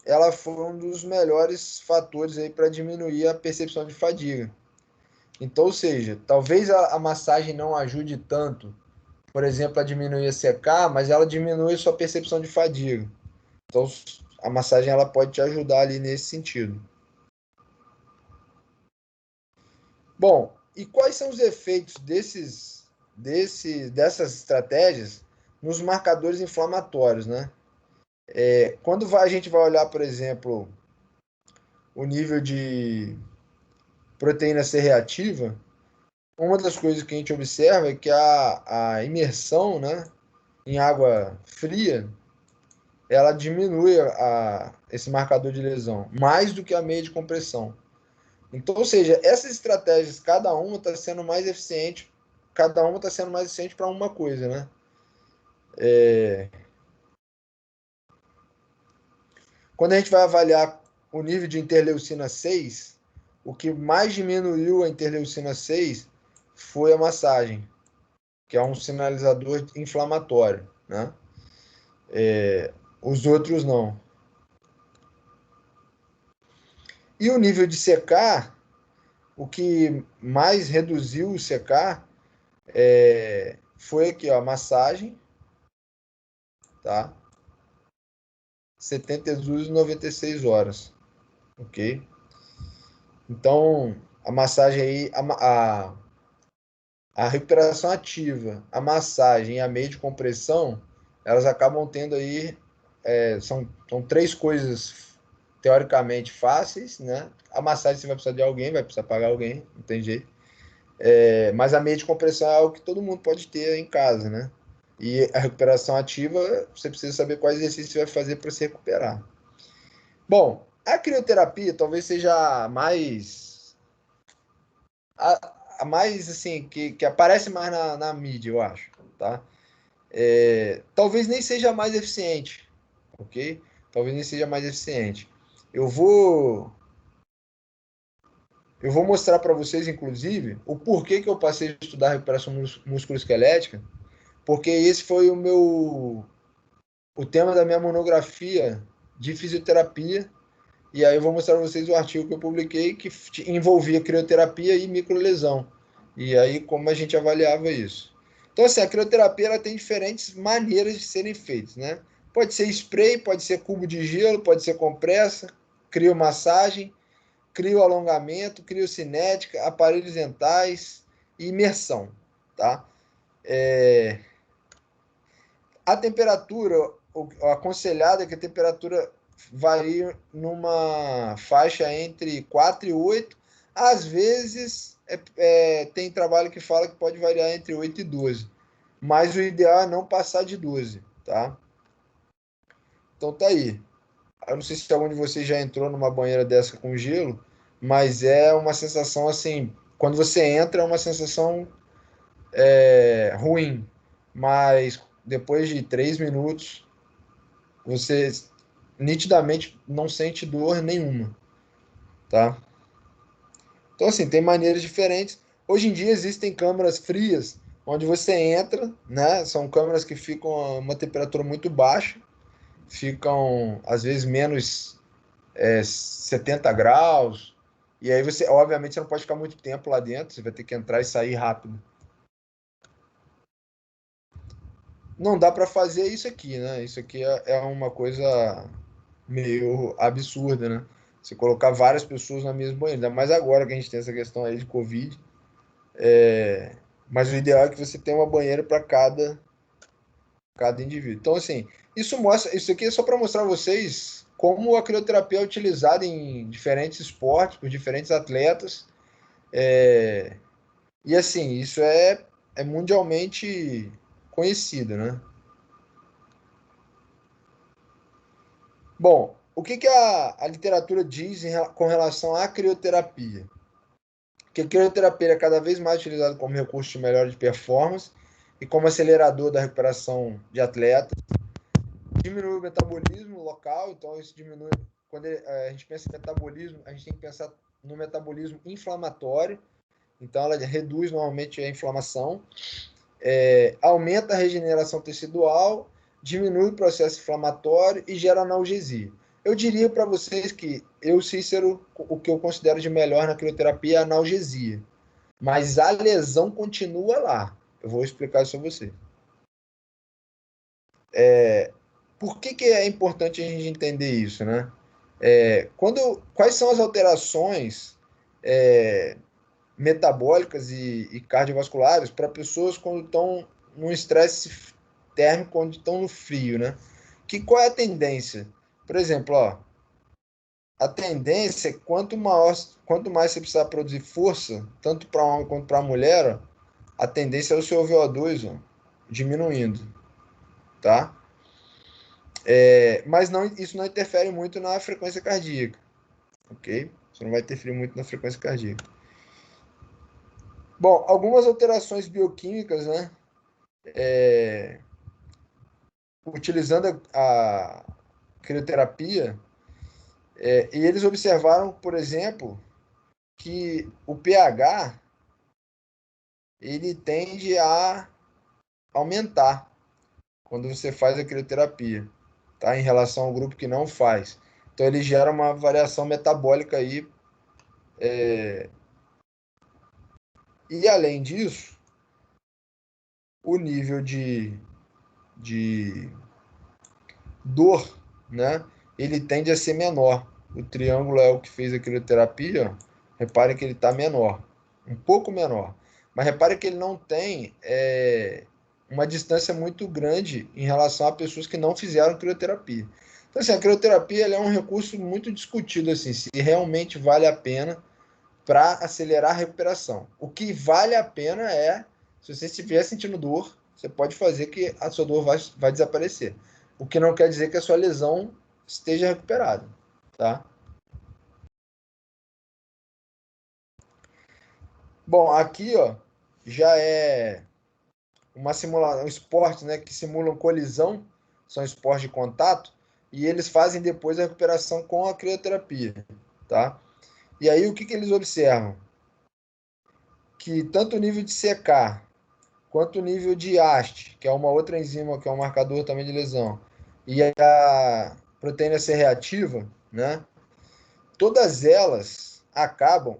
ela foi um dos melhores fatores aí para diminuir a percepção de fadiga. Então, ou seja, talvez a massagem não ajude tanto, por exemplo, a diminuir a secar, mas ela diminui a sua percepção de fadiga. Então, a massagem ela pode te ajudar ali nesse sentido. Bom, e quais são os efeitos dessas estratégias nos marcadores inflamatórios, né? Quando a gente vai olhar, por exemplo, o nível de proteína C reativa, uma das coisas que a gente observa é que a imersão, né, em água fria, ela diminui esse marcador de lesão, mais do que a meia de compressão. Então, ou seja, essas estratégias, cada uma está sendo mais eficiente, cada uma está sendo mais eficiente para uma coisa, né? Quando a gente vai avaliar o nível de interleucina 6, o que mais diminuiu a interleucina 6 foi a massagem, que é um sinalizador inflamatório, né? Os outros não. E o nível de secar, o que mais reduziu o secar foi aqui, ó, a massagem, tá? 72 e 96 horas. ok? Então, a massagem aí, a recuperação ativa, a massagem e a meio de compressão, elas acabam tendo aí, são três coisas teoricamente fáceis, né? A massagem você vai precisar de alguém, vai precisar pagar alguém, não tem jeito. Mas a meia de compressão é algo que todo mundo pode ter em casa, né? E a recuperação ativa, você precisa saber quais exercícios você vai fazer para se recuperar. Bom, a crioterapia talvez seja a mais assim, que aparece mais na mídia, eu acho, tá? Talvez nem seja a mais eficiente, ok? Talvez nem seja mais eficiente. Eu vou eu vou mostrar para vocês, inclusive, o porquê que eu passei a estudar recuperação musculoesquelética, porque esse foi o tema da minha monografia de fisioterapia. E aí eu vou mostrar para vocês o artigo que eu publiquei que envolvia crioterapia e microlesão. E aí como a gente avaliava isso. Então assim, a crioterapia ela tem diferentes maneiras de serem feitas, né? Pode ser spray, pode ser cubo de gelo, pode ser compressa, criomassagem, crioalongamento, criocinética, aparelhos dentais e imersão, tá? A temperatura, o aconselhado é que a temperatura varia numa faixa entre 4 e 8. Às vezes, tem trabalho que fala que pode variar entre 8 e 12. Mas o ideal é não passar de 12, tá? Então tá aí. Eu não sei se algum de vocês já entrou numa banheira dessa com gelo, mas é uma sensação assim, quando você entra é uma sensação ruim, mas depois de 3 minutos você nitidamente não sente dor nenhuma, tá? Então, assim, tem maneiras diferentes. Hoje em dia existem câmaras frias, onde você entra, né? São câmaras que ficam a uma temperatura muito baixa, ficam às vezes menos 70 graus, e aí você, obviamente, você não pode ficar muito tempo lá dentro, você vai ter que entrar e sair rápido. Não dá para fazer isso aqui, né? Isso aqui é uma coisa meio absurda, né? Você colocar várias pessoas na mesma banheira, ainda mais agora que a gente tem essa questão aí de Covid. Mas o ideal é que você tenha uma banheira para cada indivíduo. Então, assim, isso aqui é só para mostrar a vocês como a crioterapia é utilizada em diferentes esportes, por diferentes atletas. E assim, isso é mundialmente conhecido, né? Bom, o que a literatura diz com relação à crioterapia? Que a crioterapia é cada vez mais utilizada como recurso de melhora de performance e como acelerador da recuperação de atletas. Diminui o metabolismo local, então isso diminui. Quando a gente pensa em metabolismo, a gente tem que pensar no metabolismo inflamatório, então ela reduz normalmente a inflamação, aumenta a regeneração tecidual, diminui o processo inflamatório e gera analgesia. Eu diria para vocês que eu, Cícero, o que eu considero de melhor na crioterapia é a analgesia. Mas a lesão continua lá. Eu vou explicar isso a você. Por que é importante a gente entender isso, né? Quais são as alterações metabólicas e cardiovasculares para pessoas quando estão num estresse térmico, quando estão no frio, né? Qual é a tendência? Por exemplo, ó, a tendência é quanto mais você precisar produzir força, tanto para homem quanto para mulher, ó, a tendência é o seu VO2 ó, diminuindo, tá? Mas não, isso não interfere muito na frequência cardíaca, ok? Isso não vai interferir muito na frequência cardíaca. Bom, algumas alterações bioquímicas, né? Utilizando a crioterapia, e eles observaram, por exemplo, que o pH ele tende a aumentar quando você faz a crioterapia, tá? Em relação ao grupo que não faz. Então ele gera uma variação metabólica aí. E além disso, o nível de dor, né? Ele tende a ser menor. o triângulo é o que fez a crioterapia, ó, reparem que ele está menor, um pouco menor. Mas reparem que ele não tem uma distância muito grande em relação a pessoas que não fizeram crioterapia. Então, assim, a crioterapia ela é um recurso muito discutido, assim, se realmente vale a pena para acelerar a recuperação. O que vale a pena é, se você estiver sentindo dor, você pode fazer que a sua dor vai desaparecer. O que não quer dizer que a sua lesão esteja recuperada, tá? Bom, aqui, ó, já é uma simulação, um esporte, né, que simulam colisão, são esportes de contato, e eles fazem depois a recuperação com a crioterapia, tá? E aí o que eles observam? Que tanto o nível de CK quanto o nível de AST, que é uma outra enzima, que é um marcador também de lesão, e a proteína C reativa, né? Todas elas acabam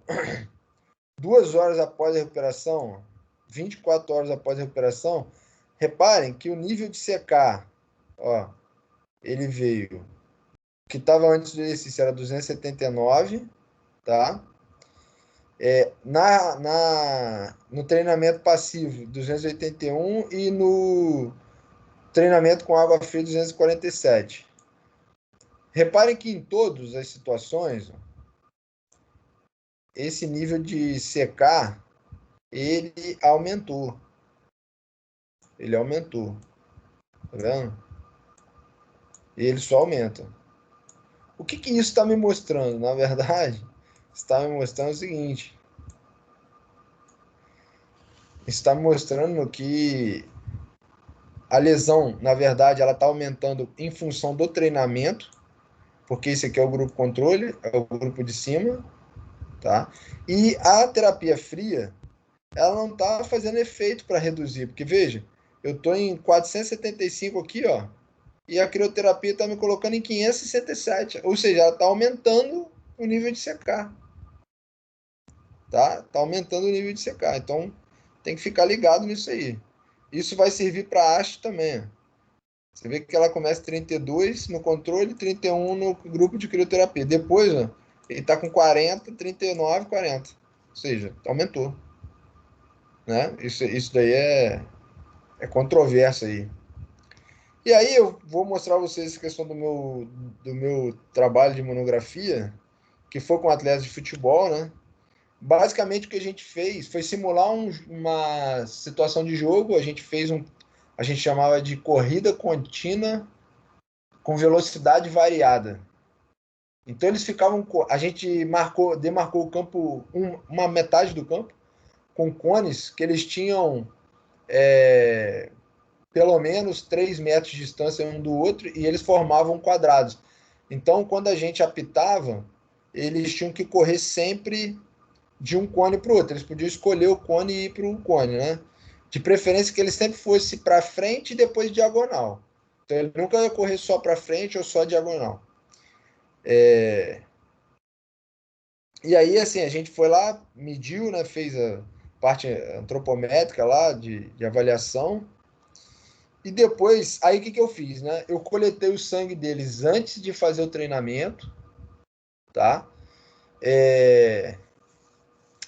2 horas após a recuperação, 24 horas após a recuperação. Reparem que o nível de CK, ó, ele veio, o que estava antes do exercício era 279, tá? No treinamento passivo, 281 e no treinamento com água fria, 247. Reparem que em todas as situações, esse nível de CK, ele aumentou. Ele aumentou. Tá vendo? Ele só aumenta. O que isso está me mostrando? Na verdade, está me mostrando o seguinte. Está me mostrando que a lesão, na verdade, ela está aumentando em função do treinamento, porque esse aqui é o grupo controle, é o grupo de cima, tá? E a terapia fria, ela não está fazendo efeito para reduzir, porque veja, eu estou em 475 aqui, ó, e a crioterapia está me colocando em 567, ou seja, ela está aumentando o nível de CK, tá? Está aumentando o nível de CK, então tem que ficar ligado nisso aí. Isso vai servir para a haste também. Você vê que ela começa 32 no controle, 31 no grupo de crioterapia. Depois, ó, ele está com 40, 39, 40. Ou seja, aumentou. Né? Isso daí é controverso aí. E aí eu vou mostrar a vocês essa questão do meu trabalho de monografia, que foi com atletas de futebol, né? Basicamente o que a gente fez foi simular uma situação de jogo, a gente chamava de corrida contínua com velocidade variada. Então eles ficavam, a gente demarcou o campo, uma metade do campo, com cones que eles tinham pelo menos 3 metros de distância um do outro, e eles formavam quadrados. Então, quando a gente apitava, eles tinham que correr sempre de um cone para o outro. Eles podiam escolher o cone e ir para o cone, né? De preferência que ele sempre fosse para frente e depois diagonal. Então, ele nunca ia correr só para frente ou só diagonal. E aí, assim, a gente foi lá, mediu, né? Fez a parte antropométrica lá de avaliação. E depois, aí o que eu fiz, né? Eu coletei o sangue deles antes de fazer o treinamento, tá?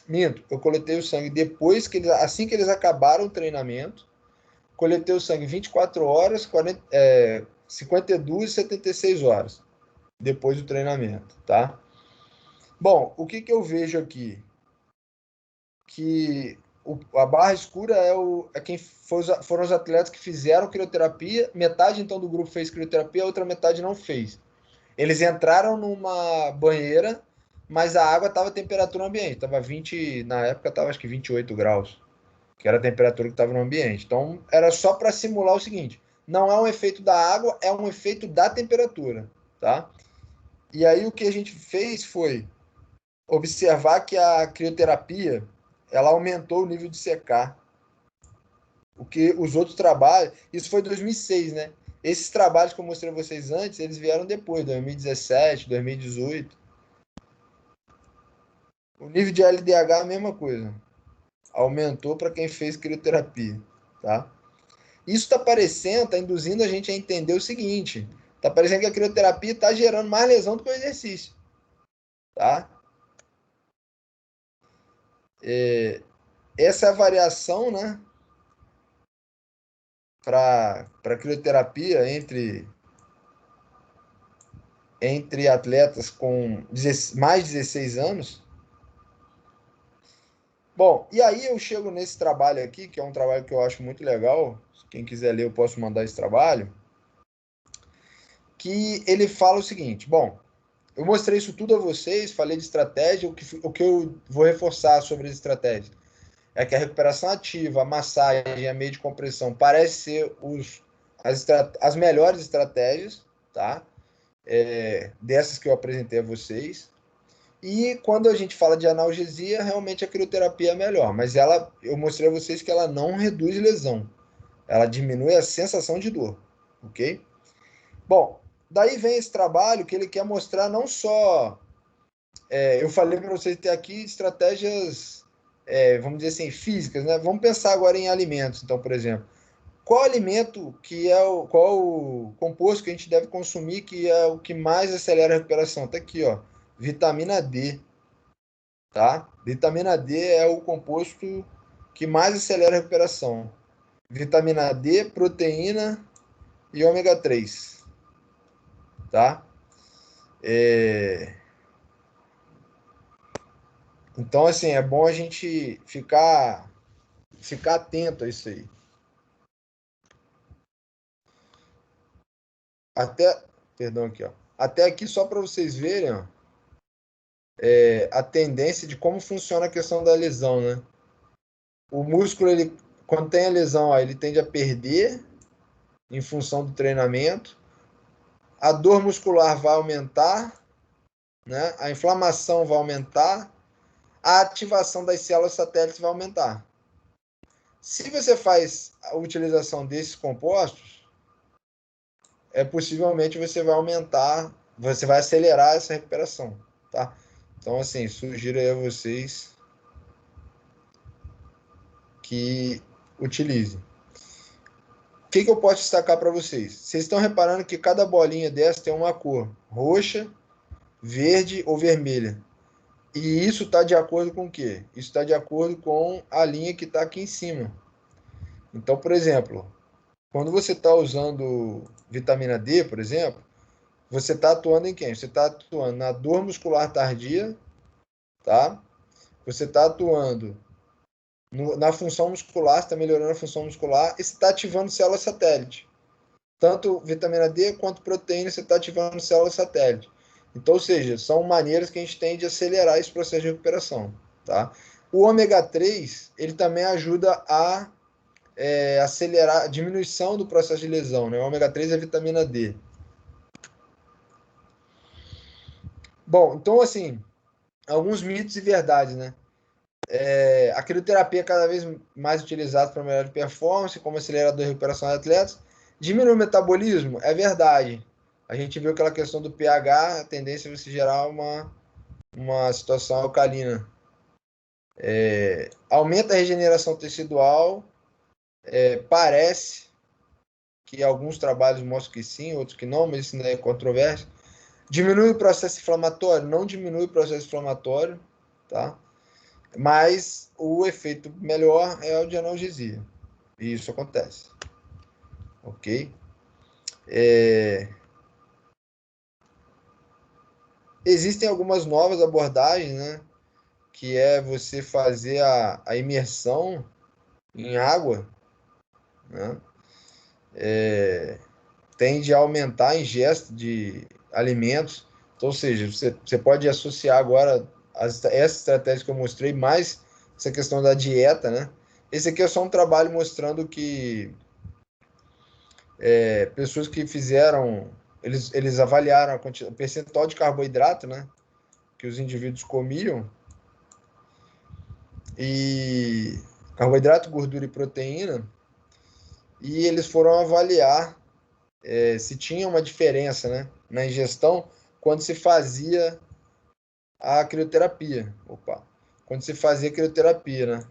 Minto, eu coletei o sangue depois assim que eles acabaram o treinamento. Coletei o sangue 24 horas, 52 e 76 horas depois do treinamento, tá? Bom, o que eu vejo aqui? Que a barra escura é quem foram os atletas que fizeram crioterapia. Metade, então, do grupo fez crioterapia, a outra metade não fez. Eles entraram numa banheira, mas a água estava a temperatura ambiente. Tava 20, na época estava acho que 28 graus, que era a temperatura que estava no ambiente. Então, era só para simular o seguinte: não é um efeito da água, é um efeito da temperatura, tá? E aí o que a gente fez foi observar que a crioterapia ela aumentou o nível de CK. O que os outros trabalhos, isso foi em 2006, né? Esses trabalhos que eu mostrei a vocês antes, eles vieram depois, 2017, 2018. O nível de LDH é a mesma coisa. Aumentou para quem fez crioterapia, tá? Isso está parecendo, está induzindo a gente a entender o seguinte: está parecendo que a crioterapia está gerando mais lesão do que o exercício. tá? Essa é a variação, né, para crioterapia entre atletas com mais de 16 anos. Bom, e aí eu chego nesse trabalho aqui, que é um trabalho que eu acho muito legal. Quem quiser ler, eu posso mandar esse trabalho. Que ele fala o seguinte: bom, eu mostrei isso tudo a vocês, falei de estratégia. O que eu vou reforçar sobre as estratégias é que a recuperação ativa, a massagem, a meio de compressão parece ser as melhores estratégias, tá? Dessas que eu apresentei a vocês. E quando a gente fala de analgesia, realmente a crioterapia é melhor, mas eu mostrei a vocês que ela não reduz lesão, ela diminui a sensação de dor, ok? Bom, daí vem esse trabalho que ele quer mostrar não só, eu falei para vocês ter aqui estratégias, vamos dizer assim, físicas, né? Vamos pensar agora em alimentos, então, por exemplo, qual alimento qual o composto que a gente deve consumir que é o que mais acelera a recuperação? Tá aqui, ó, vitamina D, tá? Vitamina D é o composto que mais acelera a recuperação. Vitamina D, proteína e ômega 3, tá? Então, assim, é bom a gente ficar atento a isso aí. Perdão aqui, ó. Até aqui só para vocês verem, ó, a tendência de como funciona a questão da lesão, né? O músculo, quando tem a lesão, ó, ele tende a perder em função do treinamento. A dor muscular vai aumentar, né? A inflamação vai aumentar, a ativação das células satélites vai aumentar. Se você faz a utilização desses compostos, possivelmente você vai acelerar essa recuperação, tá? Então, assim, sugiro aí a vocês que utilizem. O que eu posso destacar para vocês? Vocês estão reparando que cada bolinha dessa tem uma cor roxa, verde ou vermelha. E isso está de acordo com o quê? Isso está de acordo com a linha que está aqui em cima. Então, por exemplo, quando você está usando vitamina D, por exemplo, você está atuando em quem? Você está atuando na dor muscular tardia, tá? Você está atuando na função muscular, você está melhorando a função muscular e você está ativando células satélite. Tanto vitamina D quanto proteína, você está ativando células satélite. Então, ou seja, são maneiras que a gente tem de acelerar esse processo de recuperação, tá? O ômega 3, ele também ajuda a acelerar a diminuição do processo de lesão, né? O ômega 3 é a vitamina D. Bom, então, assim, alguns mitos e verdades, né? A crioterapia é cada vez mais utilizada para melhorar de performance, como acelerador de recuperação de atletas. Diminui o metabolismo? É verdade. A gente viu aquela questão do pH, a tendência é você gerar uma situação alcalina. Aumenta a regeneração tecidual. Parece que alguns trabalhos mostram que sim, outros que não, mas isso não é controvérsia. Diminui o processo inflamatório? Não diminui o processo inflamatório, tá? Mas o efeito melhor é o de analgesia. E isso acontece. Ok? Existem algumas novas abordagens, né? Que é você fazer a imersão em água, né? Tende a aumentar a ingesta de alimentos. Então, ou seja, você pode associar agora essa estratégia que eu mostrei, mais essa questão da dieta, né? Esse aqui é só um trabalho mostrando que pessoas que fizeram, eles avaliaram o percentual de carboidrato, né? Que os indivíduos comiam, e carboidrato, gordura e proteína, e eles foram avaliar se tinha uma diferença, né, na ingestão quando se fazia a crioterapia. Quando se fazia a crioterapia, né?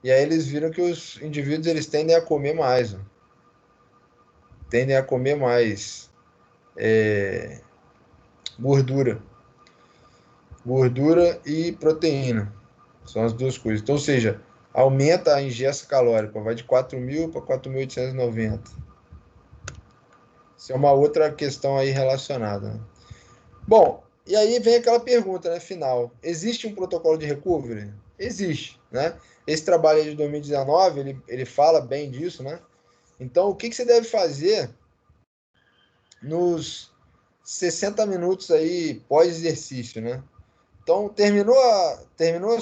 E aí eles viram que os indivíduos eles tendem a comer mais, né? Tendem a comer mais gordura. Gordura e proteína. São as duas coisas. Então, ou seja, aumenta a ingesta calórica, vai de 4.000 para 4.890. Isso é uma outra questão aí relacionada, né? Bom, e aí vem aquela pergunta, né, final. Existe um protocolo de recovery? Existe, né? Esse trabalho aí de 2019, ele fala bem disso, né? Então, o que, que você deve fazer nos 60 minutos aí pós-exercício, né? Então, terminou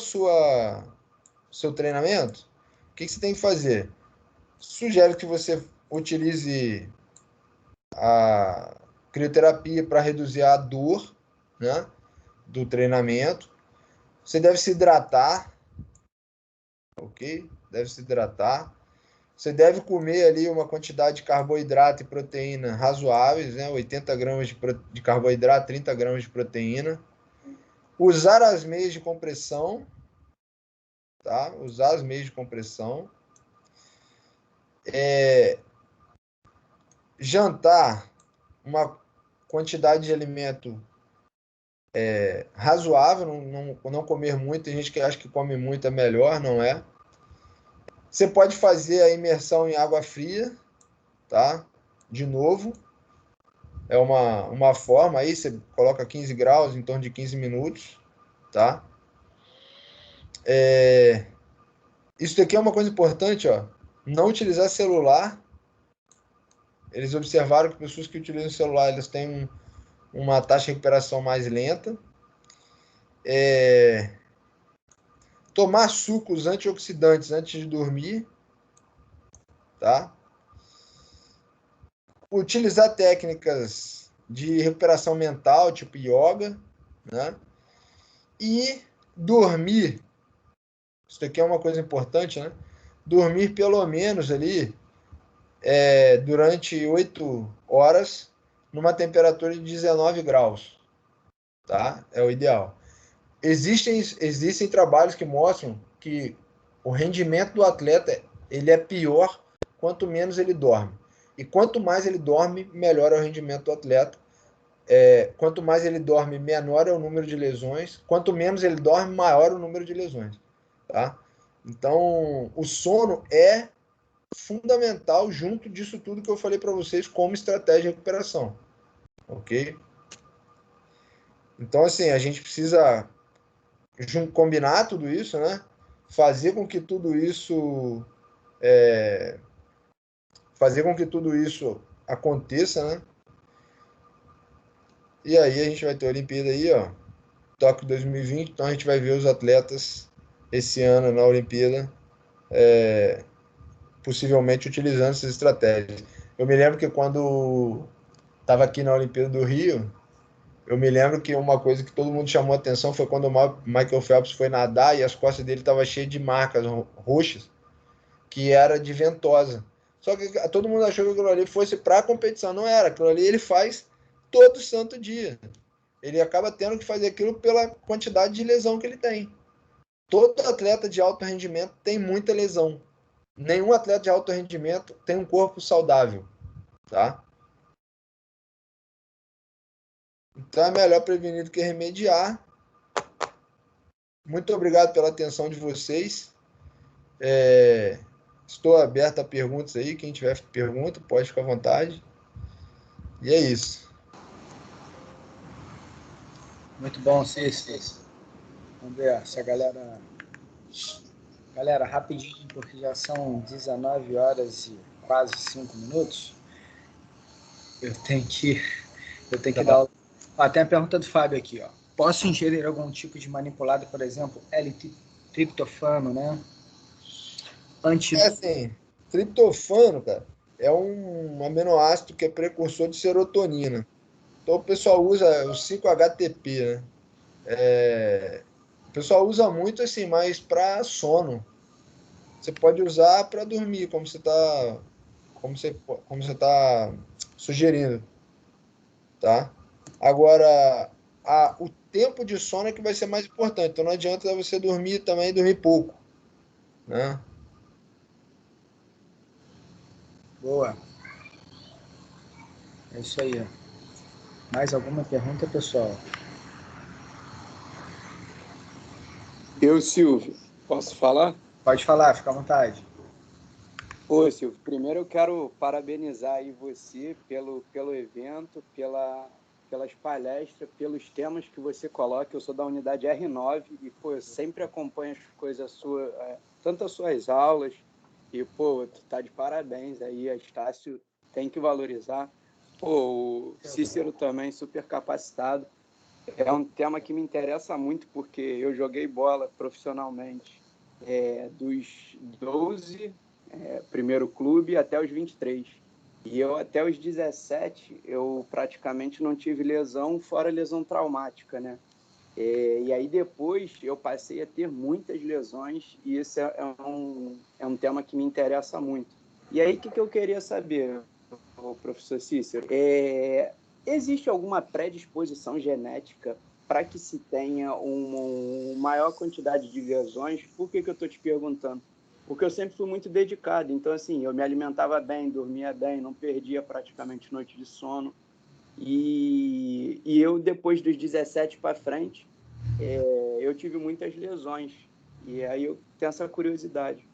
seu treinamento, o que, que você tem que fazer? Sugere que você utilize a crioterapia para reduzir a dor, né, do treinamento. Você deve se hidratar, ok? Deve se hidratar. Você deve comer ali uma quantidade de carboidrato e proteína razoáveis, né? 80 gramas de carboidrato, 30 gramas de proteína. Usar as meias de compressão, tá? Usar as meias de compressão. Jantar uma quantidade de alimento razoável, não comer muito. Tem gente que acha que come muito é melhor, não é? Você pode fazer a imersão em água fria, tá? De novo, é uma forma aí, você coloca 15 graus, em torno de 15 minutos, tá? Isso daqui é uma coisa importante, ó. Não utilizar celular. Eles observaram que pessoas que utilizam celular, elas têm uma taxa de recuperação mais lenta. Tomar sucos antioxidantes antes de dormir, tá? Utilizar técnicas de recuperação mental, tipo yoga, né? E dormir. Isso daqui é uma coisa importante, né? Dormir pelo menos ali durante 8 horas numa temperatura de 19 graus, tá? É o ideal. Existem trabalhos que mostram que o rendimento do atleta ele é pior quanto menos ele dorme. E quanto mais ele dorme, melhor é o rendimento do atleta. Quanto mais ele dorme, menor é o número de lesões. Quanto menos ele dorme, maior é o número de lesões. Tá? Então, o sono é fundamental junto disso tudo que eu falei para vocês como estratégia de recuperação. Ok? Então, assim, a gente precisa combinar tudo isso, né? Fazer com que tudo isso aconteça, né? E aí a gente vai ter a Olimpíada aí, ó, Tóquio 2020, então a gente vai ver os atletas esse ano na Olimpíada, possivelmente utilizando essas estratégias. Eu me lembro que quando estava aqui na Olimpíada do Rio, eu me lembro que uma coisa que todo mundo chamou a atenção foi quando o Michael Phelps foi nadar e as costas dele estavam cheias de marcas roxas, que era de ventosa. Só que todo mundo achou que aquilo ali fosse para a competição. Não era. Aquilo ali ele faz todo santo dia. Ele acaba tendo que fazer aquilo pela quantidade de lesão que ele tem. Todo atleta de alto rendimento tem muita lesão. Nenhum atleta de alto rendimento tem um corpo saudável, tá? Então é melhor prevenir do que remediar. Muito obrigado pela atenção de vocês. Estou aberto a perguntas aí. Quem tiver pergunta, pode ficar à vontade. E é isso. Muito bom, Cícero. Vamos ver se a galera... Galera, rapidinho, porque já são 19 horas e quase 5 minutos. Eu tenho que dar... tem a pergunta do Fábio aqui, ó. Posso ingerir algum tipo de manipulado, por exemplo, L-triptofano, né? Assim, triptofano, cara, é um aminoácido que é precursor de serotonina. Então o pessoal usa o 5-HTP, né? O pessoal usa muito assim, mas para sono. Você pode usar para dormir, como você tá sugerindo, tá? Agora, o tempo de sono é que vai ser mais importante. Então não adianta você dormir também e dormir pouco, né? Boa. É isso aí. Mais alguma pergunta, pessoal? Eu, Silvio, posso falar? Pode falar, fica à vontade. Ô, Silvio, primeiro eu quero parabenizar aí você pelo evento, pelas palestras, pelos temas que você coloca. Eu sou da unidade R9 e, pô, eu sempre acompanho as coisas suas, tanto as suas aulas, e, pô, tu tá de parabéns aí, a Estácio tem que valorizar. Pô, o Cícero também, super capacitado. É um tema que me interessa muito, porque eu joguei bola profissionalmente dos 12, primeiro clube, até os 23. E eu, até os 17, eu praticamente não tive lesão, fora lesão traumática, né? E aí depois eu passei a ter muitas lesões, e isso é um tema que me interessa muito. E aí, o que eu queria saber, o professor Cícero? Existe alguma predisposição genética para que se tenha uma maior quantidade de lesões? Por que eu estou te perguntando? Porque eu sempre fui muito dedicado. Então, assim, eu me alimentava bem, dormia bem, não perdia praticamente noite de sono. E eu, depois dos 17 para frente, eu tive muitas lesões. E aí eu tenho essa curiosidade.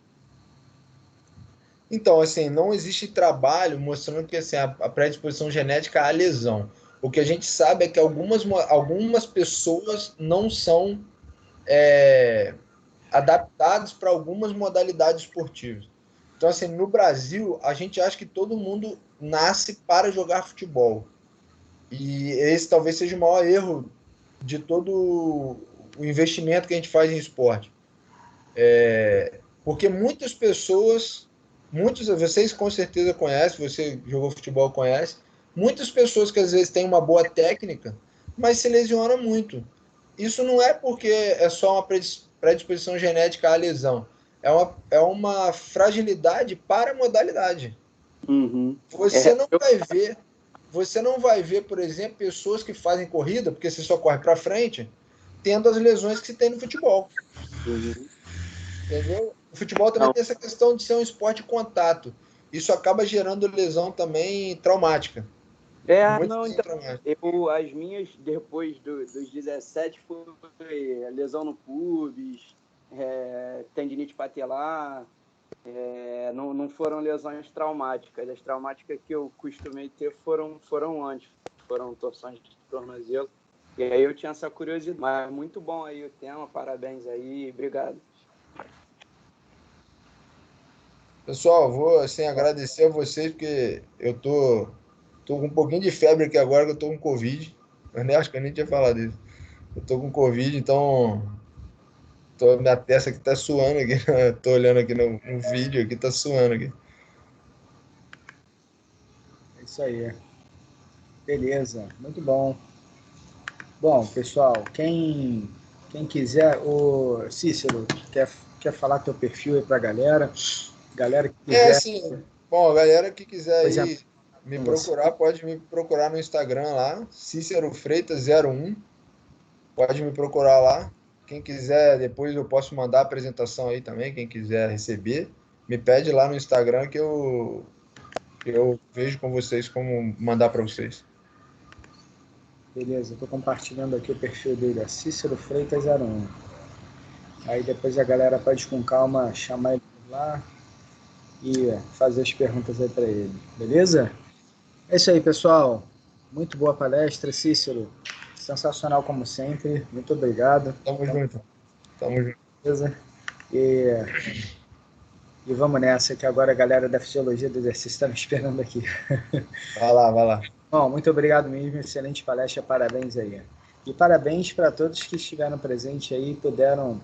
Então, assim, não existe trabalho mostrando que assim, a predisposição genética à lesão. O que a gente sabe é que algumas pessoas não são adaptadas para algumas modalidades esportivas. Então, assim, no Brasil, a gente acha que todo mundo nasce para jogar futebol. E esse talvez seja o maior erro de todo o investimento que a gente faz em esporte. Porque muitas pessoas, vocês com certeza conhecem, você jogou futebol, conhece, muitas pessoas que às vezes têm uma boa técnica, mas se lesionam muito. Isso não é porque é só uma predisposição genética à lesão, é uma fragilidade para a modalidade. Uhum. Você não vai ver, você não vai ver, por exemplo, pessoas que fazem corrida, porque você só corre para frente, tendo as lesões que se tem no futebol. Uhum. Entendeu? O futebol também Não. tem essa questão de ser um esporte de contato. Isso acaba gerando lesão também traumática. Muita Não, lesão então, traumática. as minhas, depois dos 17, foi lesão no pubis, tendinite patelar, não foram lesões traumáticas. As traumáticas que eu costumei ter foram antes, foram torções de tornozelo. E aí eu tinha essa curiosidade. Mas muito bom aí o tema, parabéns aí, obrigado. Pessoal, vou assim, agradecer a vocês, porque eu tô com um pouquinho de febre aqui agora, que eu tô com Covid. Eu nem acho que eu nem tinha falado isso. Eu tô com Covid, então minha testa aqui tá suando aqui. Tô olhando aqui no vídeo aqui, tá suando aqui. É isso aí. Beleza, muito bom. Bom, pessoal, quem quiser, o Cícero, quer falar teu perfil aí pra galera? Galera que quiser, Assim, bom, a galera que quiser por exemplo, aí me com você. procurar, pode me procurar no Instagram lá, Cícero Freitas 01. Pode me procurar lá. Quem quiser, depois eu posso mandar a apresentação aí também. Quem quiser receber, me pede lá no Instagram que eu vejo com vocês como mandar para vocês. Beleza, estou compartilhando aqui o perfil dele, é Cícero Freitas 01. Aí depois a galera pode com calma chamar ele lá e fazer as perguntas aí para ele, beleza? É isso aí, pessoal. Muito boa palestra, Cícero. Sensacional como sempre. Muito obrigado. Tamo junto. Tamo junto. Beleza? E vamos nessa, que agora a galera da Fisiologia do Exercício está me esperando aqui. Vai lá, vai lá. Bom, muito obrigado mesmo. Excelente palestra. Parabéns aí. E parabéns para todos que estiveram presentes aí e puderam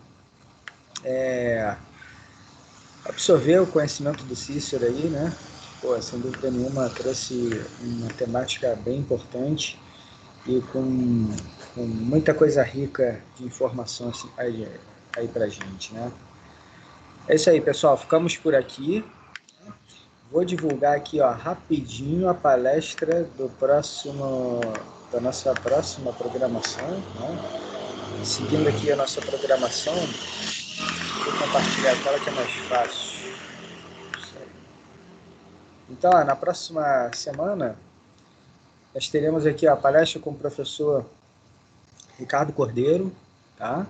absorver o conhecimento do Cícero aí, né? Pô, sem dúvida nenhuma, trouxe uma temática bem importante e com muita coisa rica de informação assim, aí pra gente, né? É isso aí, pessoal. Ficamos por aqui. Vou divulgar aqui, ó, rapidinho a palestra da nossa próxima programação, né? Seguindo aqui a nossa programação, vou compartilhar a tela que é mais fácil. Então, na próxima semana, nós teremos aqui a palestra com o professor Ricardo Cordeiro, tá?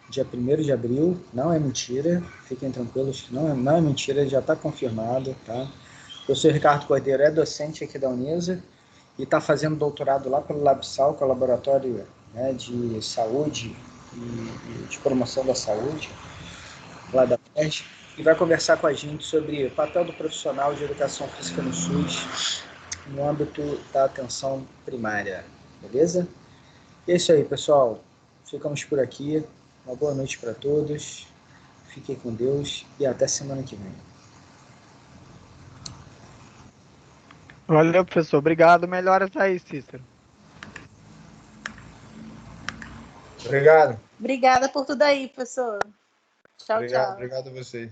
dia 1º de abril, não é mentira, fiquem tranquilos que não é mentira, já está confirmado, tá? O professor Ricardo Cordeiro é docente aqui da Unisa e está fazendo doutorado lá pelo LabSal, que é o Laboratório, né, de Saúde e de Promoção da Saúde, lá da UERJ, e vai conversar com a gente sobre o papel do profissional de educação física no SUS no âmbito da atenção primária, beleza? E é isso aí, pessoal. Ficamos por aqui. Uma boa noite para todos. Fiquem com Deus e até semana que vem. Valeu, professor. Obrigado. Melhoras aí, Cícero. Obrigado. Obrigada por tudo aí, professor. Tchau, tchau. Obrigado a você.